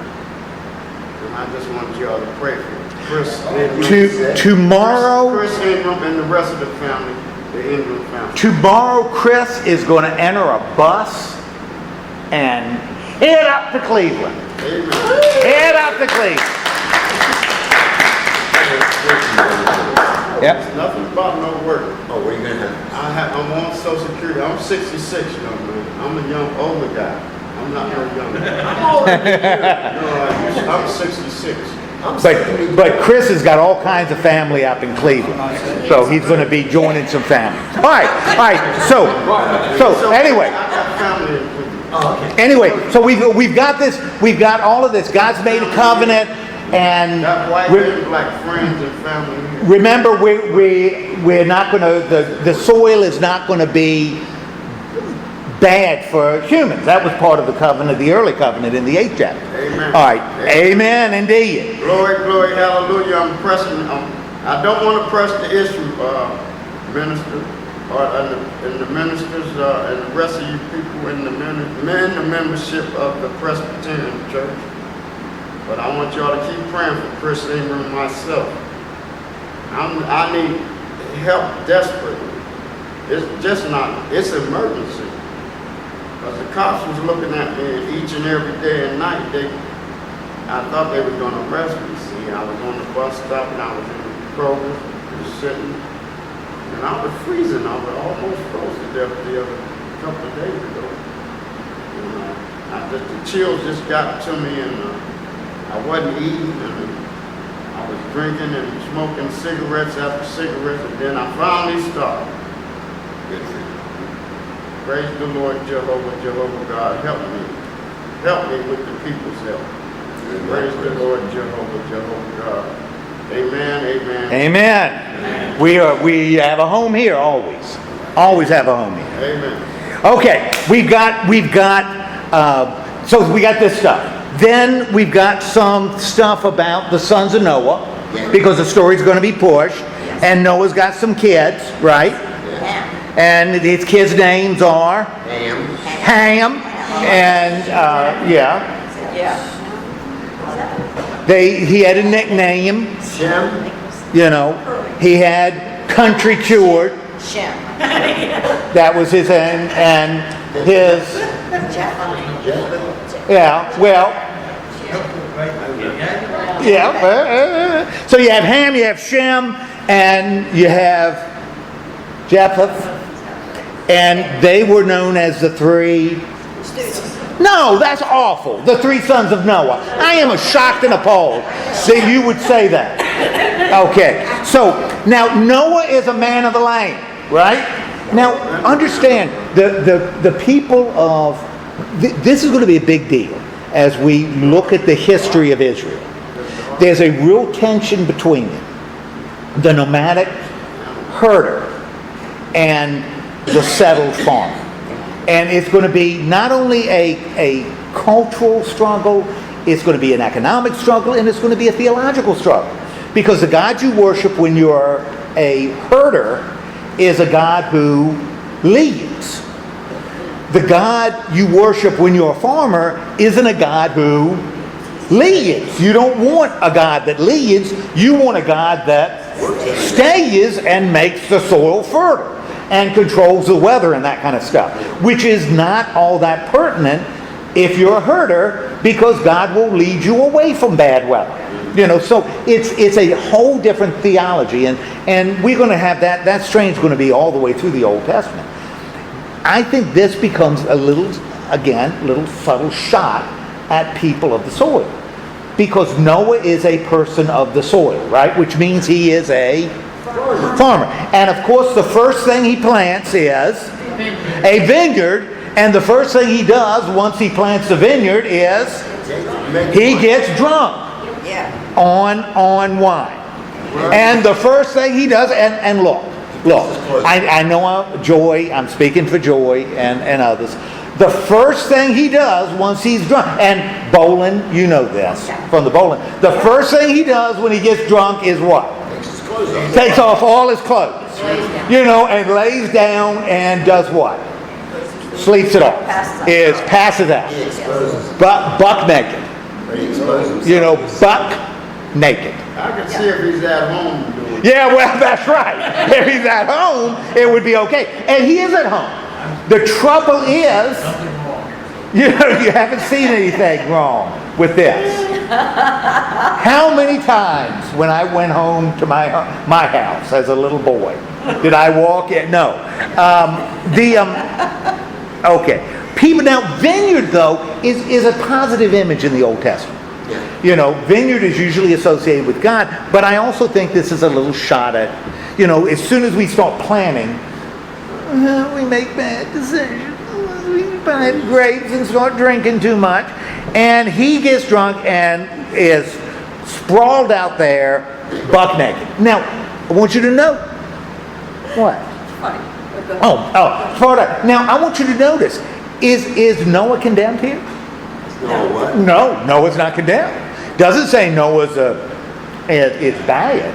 And I just want y'all to pray for me. Chris Ingram. Tomorrow, Chris Ingram and the rest of the family, the Ingram family. tomorrow, Chris is going to enter a bus and head up to Cleveland. Amen. Head up to Cleveland. Yep. It's nothing about no work. Oh, what are you gonna have? I'm on Social Security. I'm 66, young man. I'm a older guy. I'm not no young man. I'm older than No, I'm 66. I'm 70. But Chris has got all kinds of family up in Cleveland, so he's going to be joining some family. All right. So anyway. I got family in Cleveland. Oh, okay. Anyway, so we've got this. We've got all of this. God's made a covenant, and Got white and black friends and family here. remember, we're not going to. The soil is not going to be bad for humans. That was part of the covenant, the early covenant in the 8th chapter. Amen. All right. Amen. Indeed. Glory, glory, hallelujah. I'm pressing. I don't want to press the issue, minister, and the ministers, and the rest of you people in the membership of the Presbyterian Church. But I want y'all to keep praying for Chris Ingram and myself. I need help desperately. It's just not. It's an emergency. Because the cops was looking at me each and every day and night. I thought they were going to arrest me. See, I was on the bus stop and I was in the Kroger, just sitting, and I was freezing. I was almost froze to death the other couple of days ago. And the chills just got to me, and I wasn't eating, and I was drinking and smoking cigarettes after cigarettes, and then I finally stopped. Praise the Lord, Jehovah God, help me with the people's help. Praise the Lord, Jehovah God. Amen. Amen. We have a home here always. Always have a home here. Amen. Okay, we've got so we got this stuff. Then we've got some stuff about the sons of Noah, because the story's going to be pushed, and Noah's got some kids, right? And his kids' names are Ham, and he had a nickname. Shem. He had Country Cured. Shem. That was his name, and his so you have Ham, you have Shem, and you have Japheth, and they were known as the three. No, that's awful. The three sons of Noah. I am shocked and appalled that you would say that. Okay, so now Noah is a man of the land, right? Now understand the people of this is going to be a big deal as we look at the history of Israel. There's a real tension between them, the nomadic herder and the settled farmer. And it's going to be not only a cultural struggle, it's going to be an economic struggle, and it's going to be a theological struggle. Because the God you worship when you're a herder is a God who leads. The God you worship when you're a farmer isn't a God who leads. You don't want a God that leads. You want a God that stays and makes the soil fertile and controls the weather and that kind of stuff, which is not all that pertinent if you're a herder, because God will lead you away from bad weather. So it's a whole different theology, and we're going to have that strain's going to be all the way through the Old Testament. I think this becomes a little subtle shot at people of the soil, because Noah is a person of the soil, right? Which means he is a farmer. And of course, the first thing he plants is a vineyard, and the first thing he does once he plants the vineyard is he gets drunk on wine. And the first thing he does, and look, I know Joy, I'm speaking for Joy and others. The first thing he does once he's drunk, and Bolin, you know this from the Bolin, the first thing he does when he gets drunk is what? Takes off all his clothes. And lays down and does what? Sleeps it off. Passes out. Buck naked. Buck naked. I can see if he's at home doing it. Yeah, well, that's right. If he's at home, it would be okay. And he is at home. The trouble is, you haven't seen anything wrong with this. How many times when I went home to my house as a little boy did I walk in? No. Okay. People, now, vineyard, though, is a positive image in the Old Testament. Vineyard is usually associated with God, but I also think this is a little shot at, as soon as we start planning, we make bad decisions. We buy grapes and start drinking too much. And he gets drunk and is sprawled out there, buck naked. Now, I want you to note, what? Sprawled out. Now, I want you to notice, is Noah condemned here? No, what? No, Noah's not condemned. Doesn't say Noah's is bad.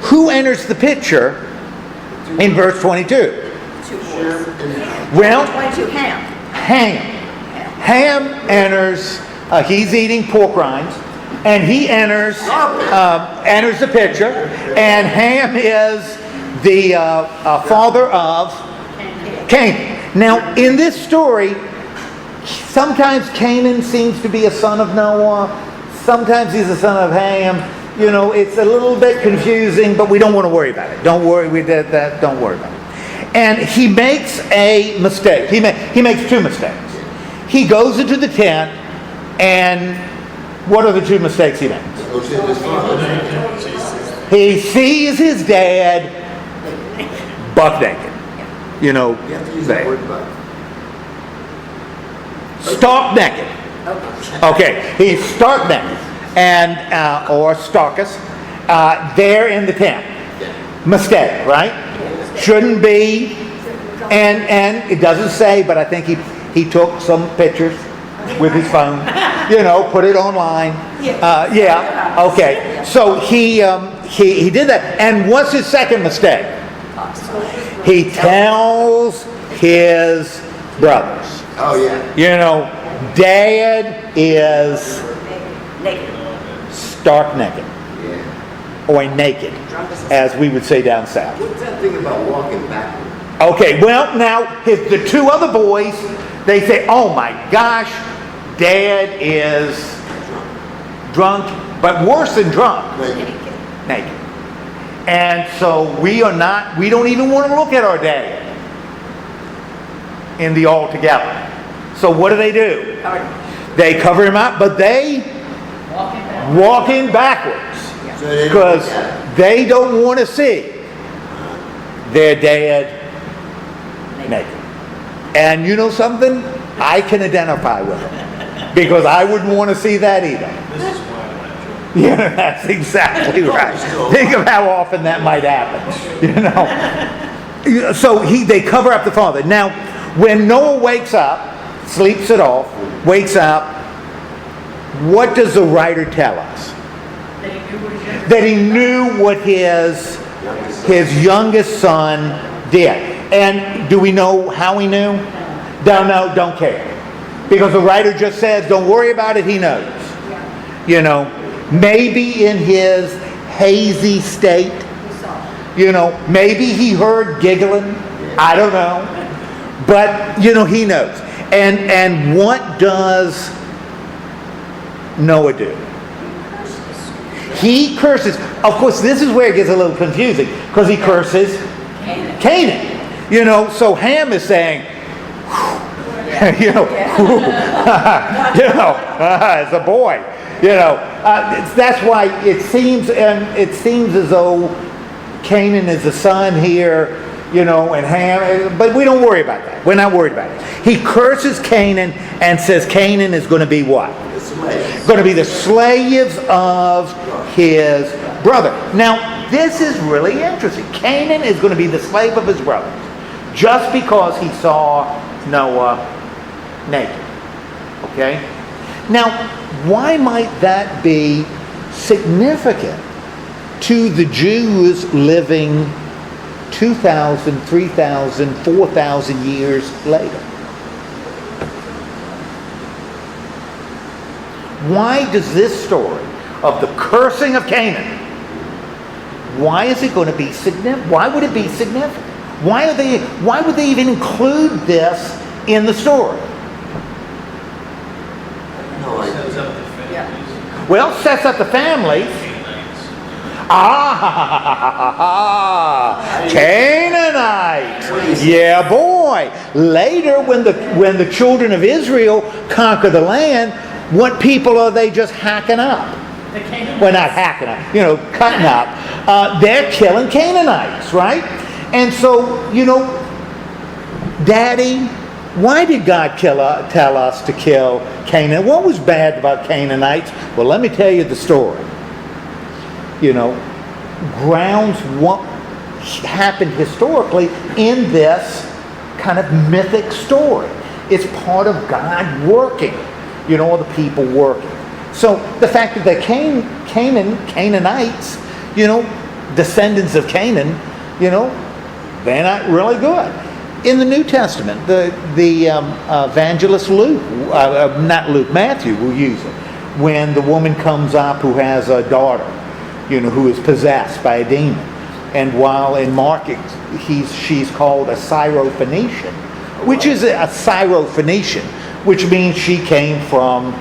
Who enters the picture in verse 22? Well, 22 Ham. Ham enters. He's eating pork rinds, and he enters the picture. And Ham is the father of Canaan. Now, in this story, sometimes Canaan seems to be a son of Noah. Sometimes he's a son of Ham. It's a little bit confusing, but we don't want to worry about it. Don't worry, we did that. Don't worry about it. And he makes a mistake. He makes two mistakes. He goes into the tent, and what are the two mistakes he makes? He sees his dad buck naked. Stark naked. Okay, he's stark naked, and or starkus, there in the tent. Mistake, right? Shouldn't be, and it doesn't say, but I think he took some pictures with his phone, put it online. Okay. So he did that, and what's his second mistake? He tells his brothers. Oh, yeah. Dad is stark naked. Or naked, as we would say down south. What's that thing about walking backward? Okay, well, now, the two other boys, they say, oh my gosh, Dad is drunk, but worse than drunk. Naked. And so we don't even want to look at our dad in the altogether. So what do? They cover him up, but they walking backwards. Because they don't want to see their dad naked. And you know something? I can identify with them. Because I wouldn't want to see that either. This is why I want to Yeah, that's exactly right. Think of how often that might happen. So they cover up the father. Now, when Noah wakes up, sleeps it off, wakes up, what does the writer tell us? That he knew what his youngest son did. And do we know how he knew? Don't know, don't care. Because the writer just says, don't worry about it, he knows. You know, maybe in his hazy state, you know, maybe he heard giggling, I don't know. But, you know, he knows. And what does Noah do? He curses. Of course, this is where it gets a little confusing, because he curses Canaan. You know, so Ham is saying, you know, as a boy, you know, that's why it seems as though Canaan is the son here, you know, and Ham, but we don't worry about that. We're not worried about it. He curses Canaan and says Canaan is going to be what? Going to be the slaves of his brother. Now, this is really interesting. Canaan is going to be the slave of his brother just because he saw Noah naked. Okay? Now, why might that be significant to the Jews living 2,000, 3,000, 4,000 years later? Why does this story of the cursing of Canaan, why is it going to be significant? Why would it be significant? Why would they even include this in the story? Sets up the families. Well, sets up the families. Canaanites. Yeah, boy. Later, when the children of Israel conquer the land, what people are they just hacking up? Well, not hacking up, you know, cutting up. They're killing Canaanites, right? And so, you know, Daddy, why did God tell us to kill Canaan? What was bad about Canaanites? Well, let me tell you the story. You know, grounds what happened historically in this kind of mythic story. It's part of God working, you know, or the people working. So the fact that the Canaanites, you know, descendants of Canaan, you know, they're not really good. In the New Testament, the evangelist Matthew will use it. When the woman comes up who has a daughter, you know, who is possessed by a demon. And while in Mark, she's called a Syrophoenician, which is a Syrophoenician, which means she came from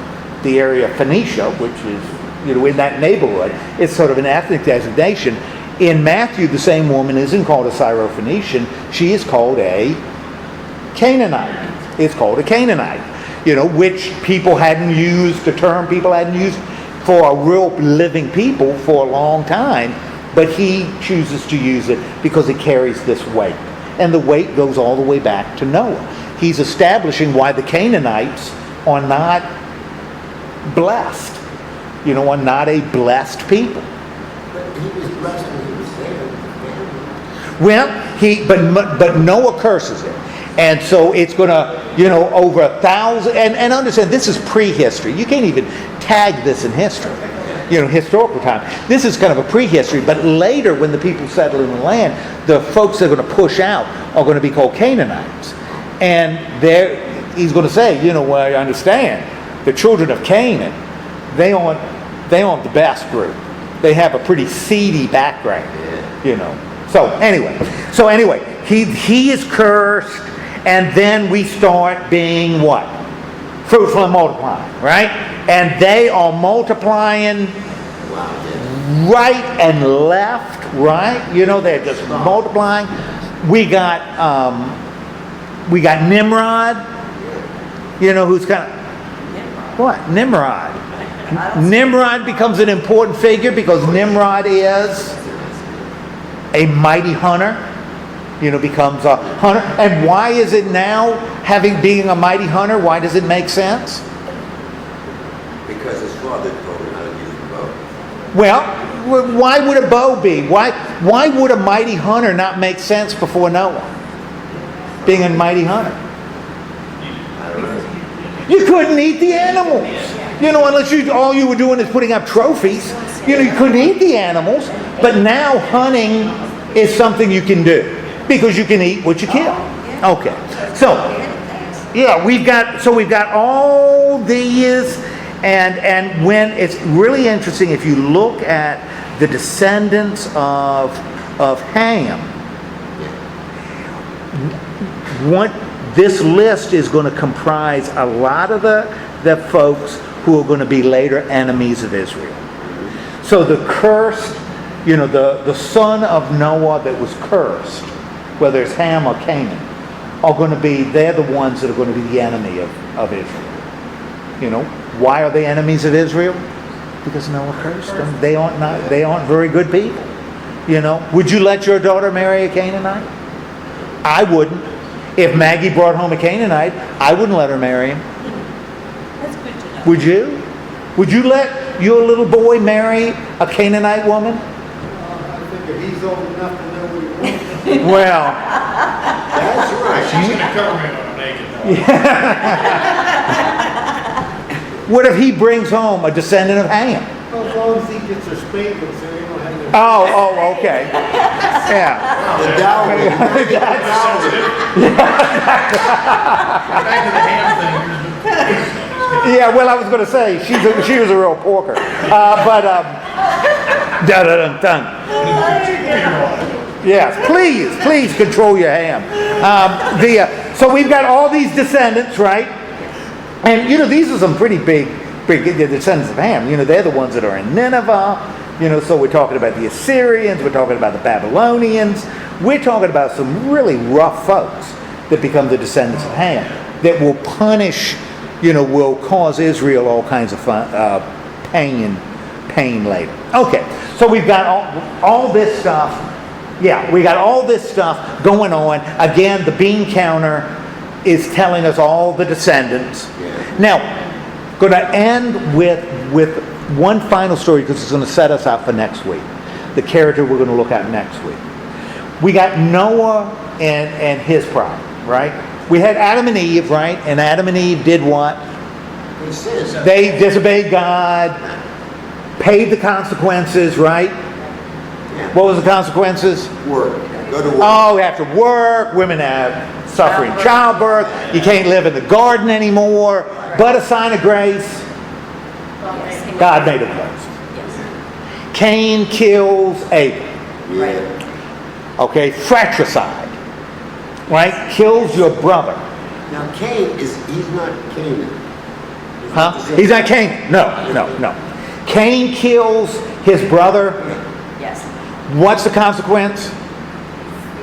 the area of Phoenicia, which is, you know, in that neighborhood. It's sort of an ethnic designation. In Matthew, the same woman isn't called a Syrophoenician. She is called a Canaanite. It's called a Canaanite, you know, which people hadn't used, the term people hadn't used for a real living people for a long time. But he chooses to use it because it carries this weight. And the weight goes all the way back to Noah. He's establishing why the Canaanites are not blessed, you know, are not a blessed people. But he was blessed when he was there. Well, but Noah curses it. And so it's going to, you know, over 1,000, and understand this is prehistory. You can't even tag this in history, you know, historical time. This is kind of a prehistory, but later when the people settle in the land, the folks that are going to push out are going to be called Canaanites. And he's going to say, you know, well, I understand, the children of Canaan, they aren't the best group. They have a pretty seedy background, you know. So anyway, he is cursed, and then we start being what? Fruitful and multiplying, right? And they are multiplying right and left, right? You know, they're just multiplying. We got Nimrod, you know, who's kind of, what? Nimrod. Nimrod becomes an important figure because Nimrod is a mighty hunter, you know, becomes a hunter. And why is it now, being a mighty hunter, why does it make sense? Because his father told him how to use the bow. Well, why would a bow be? Why would a mighty hunter not make sense before Noah? Being a mighty hunter. You couldn't eat the animals. Unless all you were doing is putting up trophies. You couldn't eat the animals. But now hunting is something you can do because you can eat what you kill. Okay. So, yeah, we've got all these, and when it's really interesting if you look at the descendants of Ham, what this list is going to comprise a lot of the folks who are going to be later enemies of Israel. So the cursed, the son of Noah that was cursed, whether it's Ham or Canaan, they're the ones that are going to be the enemy of Israel. Why are they enemies of Israel? Because Noah cursed them. They aren't very good people. Would you let your daughter marry a Canaanite? I wouldn't. If Maggie brought home a Canaanite, I wouldn't let her marry him. That's good to know. Would you? Would you let your little boy marry a Canaanite woman? I think if he's old enough to know what he wants. Well, That's right. She's going to cover me when I'm naked. what if he brings home a descendant of Ham? Well, as long as he gets a spanking, so he don't have to. Oh, okay. Yeah. The dowry. Back to the ham thing. Yeah, well, I was going to say, she was a real porker. Dun-dun-dun-dun. Yes, please control your ham. So we've got all these descendants, right? And, these are some pretty big descendants of Ham. They're the ones that are in Nineveh. So we're talking about the Assyrians, we're talking about the Babylonians, we're talking about some really rough folks that become the descendants of Ham, that will punish, will cause Israel all kinds of pain later. Okay, so we've got all this stuff. Yeah, we got all this stuff going on. Again, the bean counter is telling us all the descendants. Yeah. Now, going to end with one final story because it's going to set us up for next week. The character we're going to look at next week. We got Noah and his problem, right? We had Adam and Eve, right? And Adam and Eve did what? They disobeyed God, paid the consequences, right? Yeah. What was the consequences? Work. Go to work. Oh, you have to work. Women have suffering childbirth. You can't live in the garden anymore. But a sign of grace, God made it worse. Cain kills Abel. Yeah. Okay, fratricide. Right? Kills your brother. Now Cain he's not Canaan. Huh? He's not Cain. No. Cain kills his brother. Yes. What's the consequence?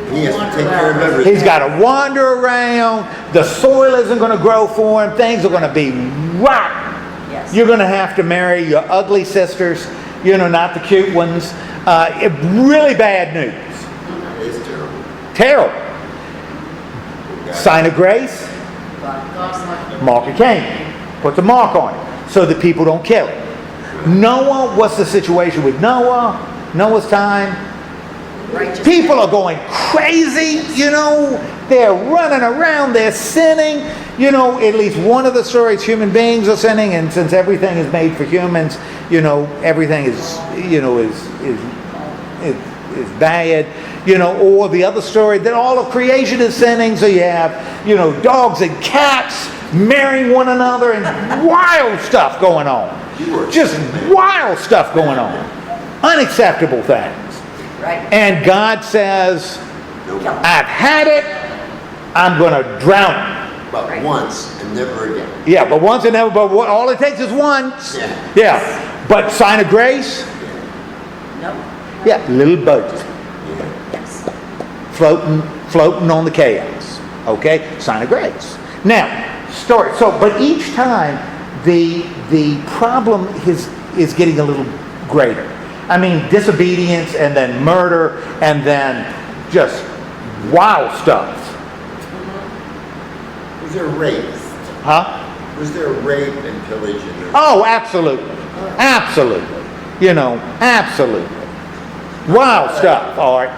He has to take care of everything. He's got to wander around. The soil isn't going to grow for him. Things are going to be rotten. Yes. You're going to have to marry your ugly sisters, not the cute ones. Really bad news. It's terrible. Terrible. Sign of grace, mark of Cain. Puts a mark on it so that people don't kill it. Noah, what's the situation with Noah? Noah's time. People are going crazy, they're running around, they're sinning. At least one of the stories, human beings are sinning, and since everything is made for humans, everything is bad. Or the other story that all of creation is sinning, so you have, dogs and cats marrying one another and wild stuff going on. Just wild stuff going on. Unacceptable things. Right. And God says, I've had it, I'm going to drown it. But once and never again. Yeah, but once and never, but all it takes is once. Yeah. But sign of grace? No. Yeah, little boat. Yes. Floating on the chaos. Okay? Sign of grace. Now, but each time the problem is getting a little greater. I mean, disobedience and then murder and then just wild stuff. Was there rape? Huh? Was there rape and pillage in there? Oh, absolutely. Absolutely. Absolutely. Wild stuff, Art.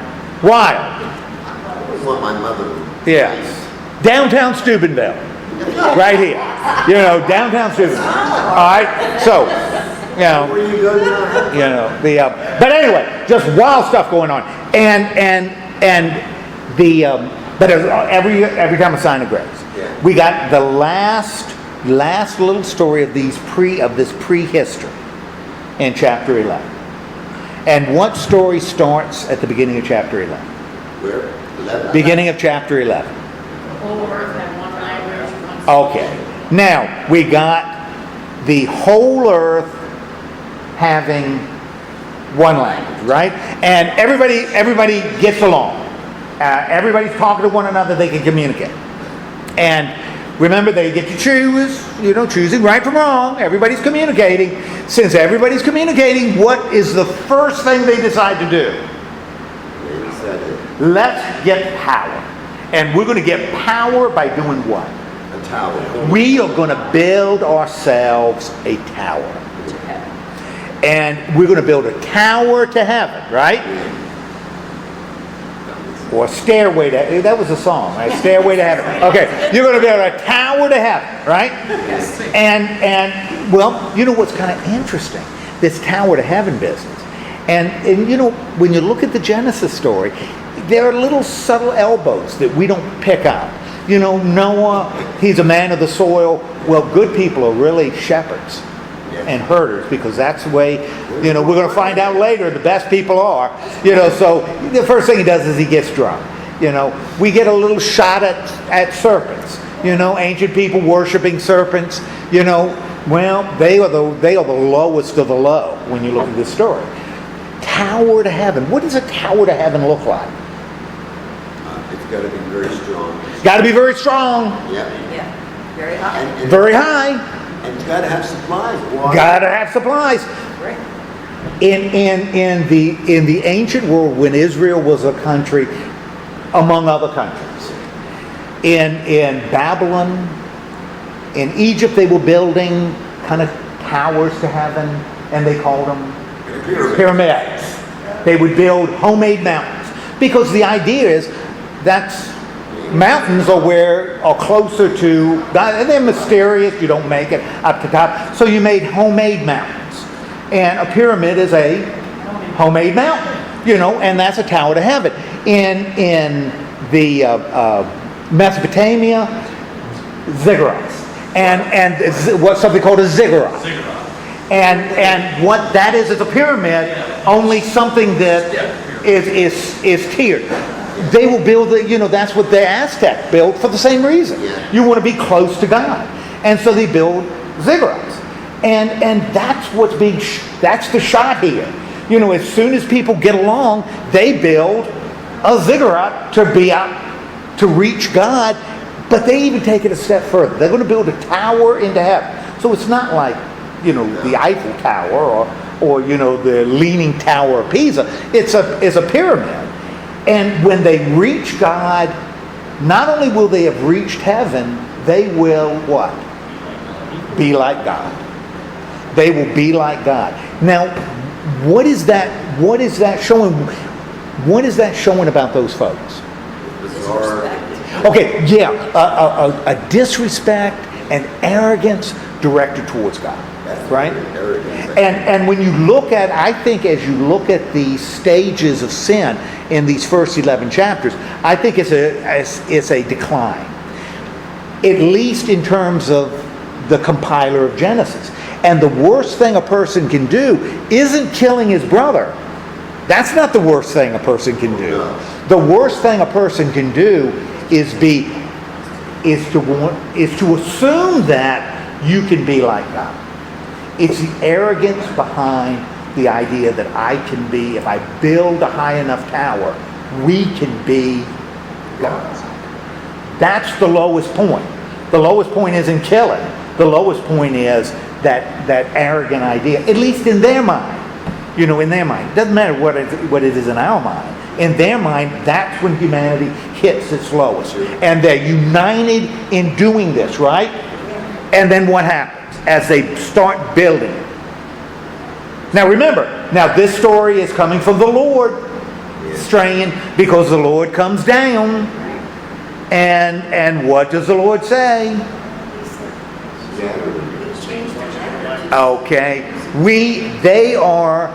Wild. I wouldn't want my mother. Yes. Downtown Steubenville. Right here. Downtown Superman. All right? So, Where you go now? but anyway, just wild stuff going on. But every time a sign of grace. Yeah. We got the last little story of this prehistory in chapter 11. And what story starts at the beginning of chapter 11? Where? 11? Beginning of chapter 11. The whole earth had one language, one Okay. Now, we got the whole earth having one language, right? And everybody gets along. Everybody's talking to one another, they can communicate. And remember, they get to choose, choosing right from wrong. Everybody's communicating. Since everybody's communicating, what is the first thing they decide to do? Maybe said it. Let's get power. And we're going to get power by doing what? A tower. We are going to build ourselves a tower. And we're going to build a tower to heaven, right? Or stairway to, that was a song, right? Stairway to heaven. Okay, you're going to build a tower to heaven, right? And well, you know what's kind of interesting? This tower to heaven business. And when you look at the Genesis story, there are little subtle elbows that we don't pick up. Noah, he's a man of the soil. Well, good people are really shepherds and herders, because that's the way, we're going to find out later the best people are. So the first thing he does is he gets drunk. We get a little shot at serpents. Ancient people worshiping serpents. Well, they are the lowest of the low when you look at this story. Tower to heaven. What does a tower to heaven look like? It's got to be very strong. Got to be very strong. Yeah. very high. And Very high. And you got to have supplies. Water. Got to have supplies. Right. In the ancient world, when Israel was a country among other countries, in Babylon, in Egypt, they were building kind of towers to heaven, and they called them pyramids. They would build homemade mountains, because the idea is that's mountains are closer to God, and they're mysterious. You don't make it up to top, so you made homemade mountains, and a pyramid is a homemade mountain, and that's a tower to heaven. In the Mesopotamia, ziggurats, and what's something called a ziggurat. And what that is a pyramid, only something that is tiered. They will build that's what the Aztec built for the same reason. You want to be close to God. And so they build ziggurats. And that's what's that's the shot here. As soon as people get along, they build a ziggurat to be out to reach God, but they even take it a step further. They're going to build a tower into heaven. So it's not like, the Eiffel Tower or the Leaning Tower of Pisa. It's a pyramid. And when they reach God, not only will they have reached heaven, they will what? Be like God. They will be like God. Now, what is that showing? What is that showing about those folks? Okay, a disrespect and arrogance directed towards God. Right? And when you look at, I think as you look at the stages of sin in these first 11 chapters, I think it's a decline. At least in terms of the compiler of Genesis. And the worst thing a person can do isn't killing his brother. That's not the worst thing a person can do. The worst thing a person can do is to assume that you can be like God. It's the arrogance behind the idea that I can be, if I build a high enough tower, we can be God. That's the lowest point. The lowest point isn't killing. The lowest point is that arrogant idea, at least in their mind. In their mind. It doesn't matter what it is in our mind. In their mind, that's when humanity hits its lowest. And they're united in doing this, right? And then what happens? As they start building. Now remember, this story is coming from the Lord, straying, because the Lord comes down. And what does the Lord say? Okay, they are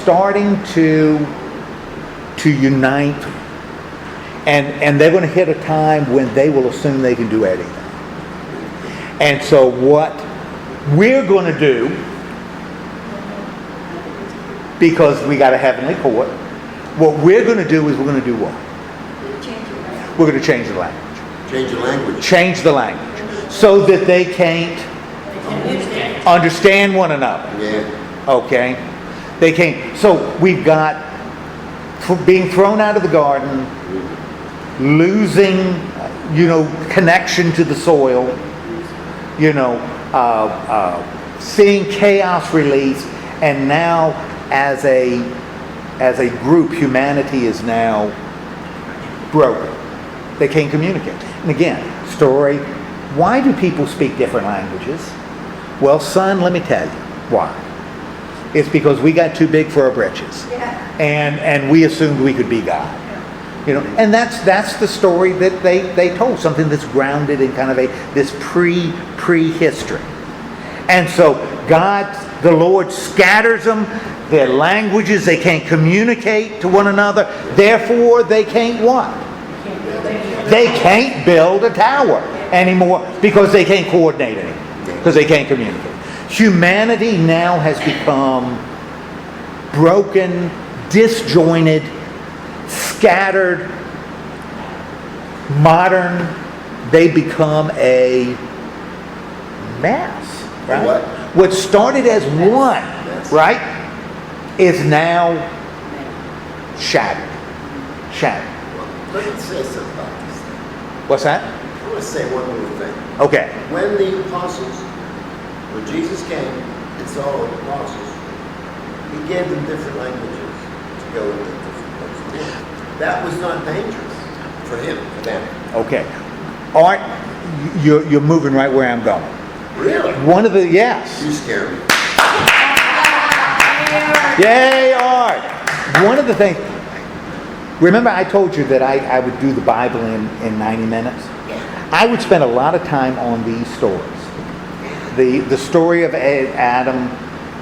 starting to unite, and they're going to hit a time when they will assume they can do anything. And so what we're going to do, because we got a heavenly court, what we're going to do is we're going to do what? We're going to change the language. Change the language. Change the language so that they can't understand one another. Yeah. Okay? They can't. So we've got being thrown out of the garden, losing, connection to the soil, seeing chaos release, and now as a group, humanity is now broken. They can't communicate. And again, story, why do people speak different languages? Well, son, let me tell you why. It's because we got too big for our britches. Yeah. And we assumed we could be God. And that's the story that they told, something that's grounded in kind of this prehistory. And so God, the Lord, scatters them, their languages, they can't communicate to one another, therefore they can't what? They can't build a tower anymore because they can't coordinate anymore, because they can't communicate. Humanity now has become broken, disjointed, scattered, modern. They become a mass, right? What started as one, right, is now shattered. Let me say something about this thing. What's that? I want to say one little thing. Okay. When the apostles, when Jesus came and saw the apostles, he gave them different languages to go into different places. That was not dangerous for him, for them. Okay. Art, you're moving right where I'm going. Really? Yes. You scare me. Yay, Art! One of the things, remember I told you that I would do the Bible in 90 minutes? I would spend a lot of time on these stories. The story of Adam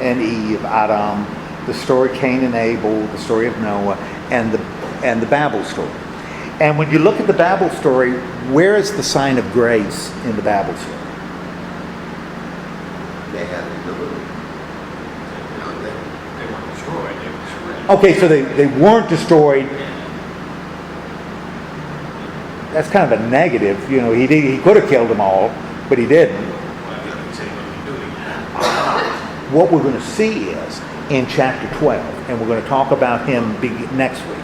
and Eve, Adam, the story of Cain and Abel, the story of Noah, and the Babel story. And when you look at the Babel story, where is the sign of grace in the Babel story? They had the ability. They weren't destroyed, they were surrendered. Okay, so they weren't destroyed. That's kind of a negative. He could have killed them all, but he didn't. What we're going to see is in chapter 12, and we're going to talk about him next week.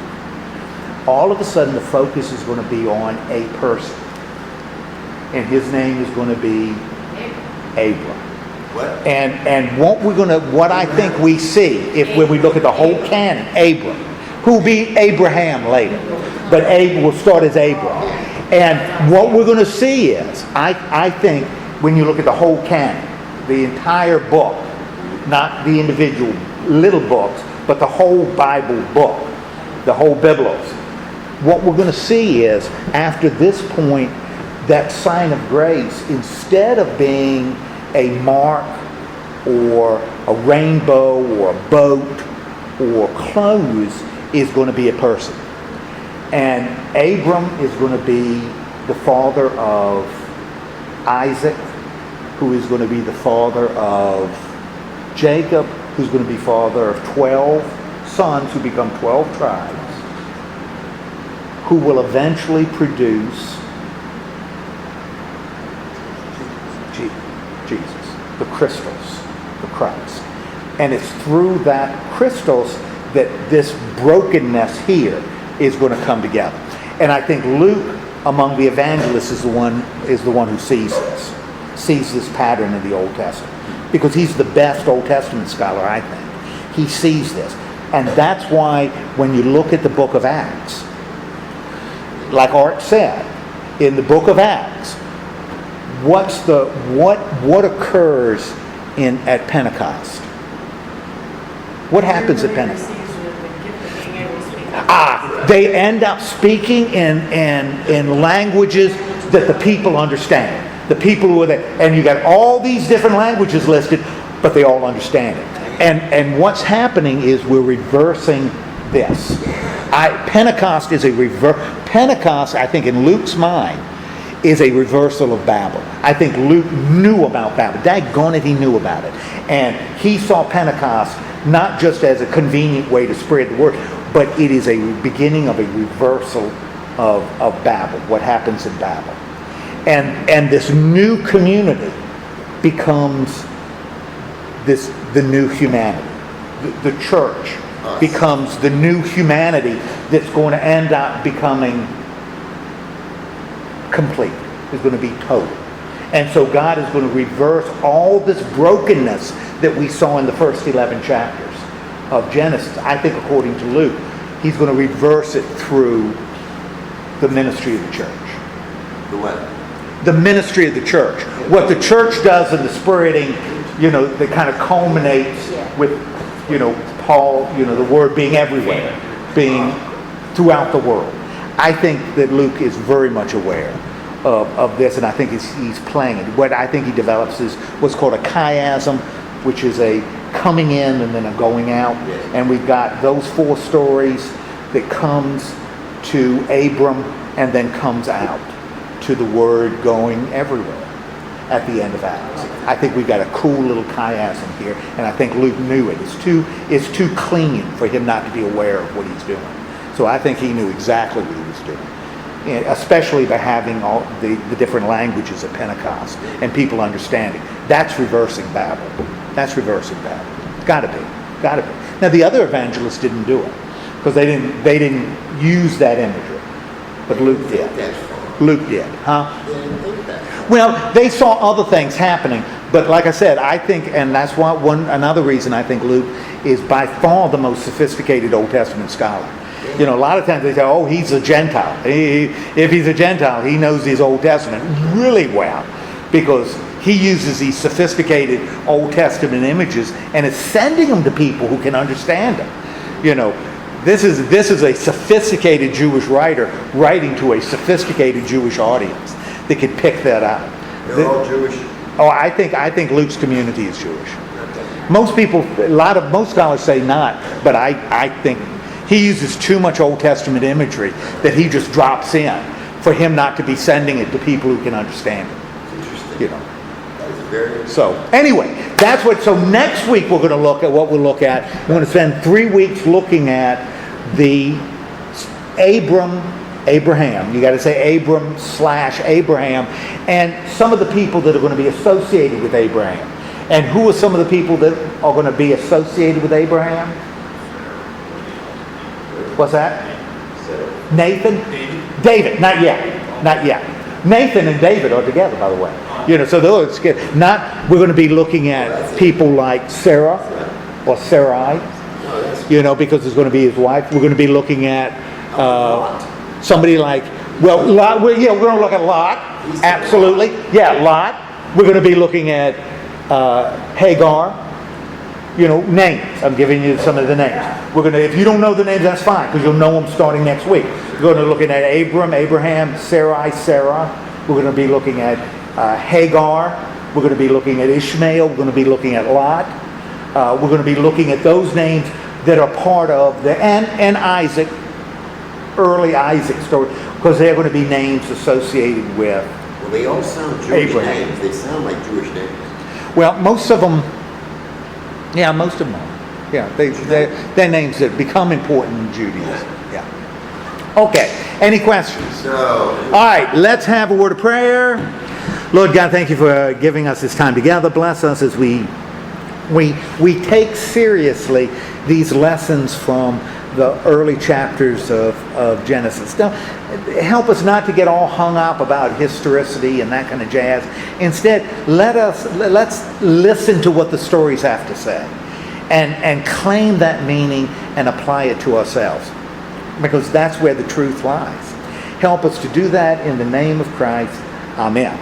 All of a sudden, the focus is going to be on a person, and his name is going to be Abram. What? And what I think we see when we look at the whole canon, Abram, who will be Abraham later, but will start as Abram. And what we're going to see is, I think, when you look at the whole canon, the entire book, not the individual little books, but the whole Bible book, the whole Biblos, what we're going to see is, after this point, that sign of grace, instead of being a mark or a rainbow or a boat or clothes, is going to be a person. And Abram is going to be the father of Isaac, who is going to be the father of Jacob, who's going to be father of 12 sons who become 12 tribes, who will eventually produce Jesus, the Christos, the Christ. And it's through that Christos that this brokenness here is going to come together. And I think Luke, among the evangelists, is the one who sees this pattern in the Old Testament. Because he's the best Old Testament scholar, I think. He sees this. And that's why when you look at the book of Acts, like Art said, in the book of Acts, what occurs at Pentecost? What happens at Pentecost? They end up speaking in languages that the people understand. The people who are there. And you got all these different languages listed, but they all understand it. And what's happening is we're reversing this. Pentecost is Pentecost, I think, in Luke's mind, is a reversal of Babel. I think Luke knew about Babel. Daggone it, he knew about it. And he saw Pentecost not just as a convenient way to spread the word, but it is a beginning of a reversal of Babel, what happens in Babel. And this new community becomes the new humanity. The church becomes the new humanity that's going to end up becoming complete. It's going to be total. And so God is going to reverse all this brokenness that we saw in the first 11 chapters of Genesis. I think according to Luke, he's going to reverse it through the ministry of the church. The what? The ministry of the church. What the church does in the spreading, that kind of culminates with, Paul, the word being everywhere, being throughout the world. I think that Luke is very much aware of this, and I think he's playing it. What I think he develops is what's called a chiasm, which is a coming in and then a going out. And we've got those 4 stories that comes to Abram and then comes out to the word going everywhere at the end of Acts. I think we've got a cool little chiasm here, and I think Luke knew it. It's too clean for him not to be aware of what he's doing. So I think he knew exactly what he was doing, and especially by having all the different languages at Pentecost and people understanding. That's reversing Babel. That's reversing Babel. Gotta be. Now the other evangelists didn't do it because they didn't use that imagery, but Luke did. Luke did, huh? Well, they saw other things happening, but like I said, I think, and that's why another reason I think Luke is by far the most sophisticated Old Testament scholar. A lot of times they say, oh, he's a Gentile. If he's a Gentile, he knows his Old Testament really well because he uses these sophisticated Old Testament images and is sending them to people who can understand them. This is a sophisticated Jewish writer writing to a sophisticated Jewish audience that can pick that up. They're all Jewish. Oh, I think Luke's community is Jewish. Most scholars say not, but I think he uses too much Old Testament imagery that he just drops in for him not to be sending it to people who can understand it. Interesting. That's very interesting. So anyway, so next week we're going to look at what we'll look at. We're going to spend 3 weeks looking at the Abraham. You got to say Abram/Abraham, and some of the people that are going to be associated with Abraham. And who are some of the people that are going to be associated with Abraham? What's that? Nathan? David. Not yet. Nathan and David are together, by the way. So those we're going to be looking at people like Sarah or Sarai. Because it's going to be his wife. We're going to be looking at somebody like Lot. We're going to look at Lot. Absolutely. Yeah, Lot. We're going to be looking at Hagar. Names. I'm giving you some of the names. If you don't know the names, that's fine, because you'll know them starting next week. We're going to be looking at Abraham, Sarai, Sarah. We're going to be looking at Hagar. We're going to be looking at Ishmael. We're going to be looking at Lot. We're going to be looking at those names that are part of and Isaac, early Isaac story, because they're going to be names associated with Well, they all sound Jewish Abraham. names. They sound like Jewish names. Well, most of them are. Yeah, they're names that become important in Judaism. Yeah. Okay. Any questions? No. All right. Let's have a word of prayer. Lord God, thank you for giving us this time together. Bless us as we take seriously these lessons from the early chapters of Genesis. Now, help us not to get all hung up about historicity and that kind of jazz. Instead, let's listen to what the stories have to say and claim that meaning and apply it to ourselves, because that's where the truth lies. Help us to do that in the name of Christ. Amen.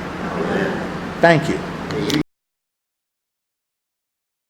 Thank you.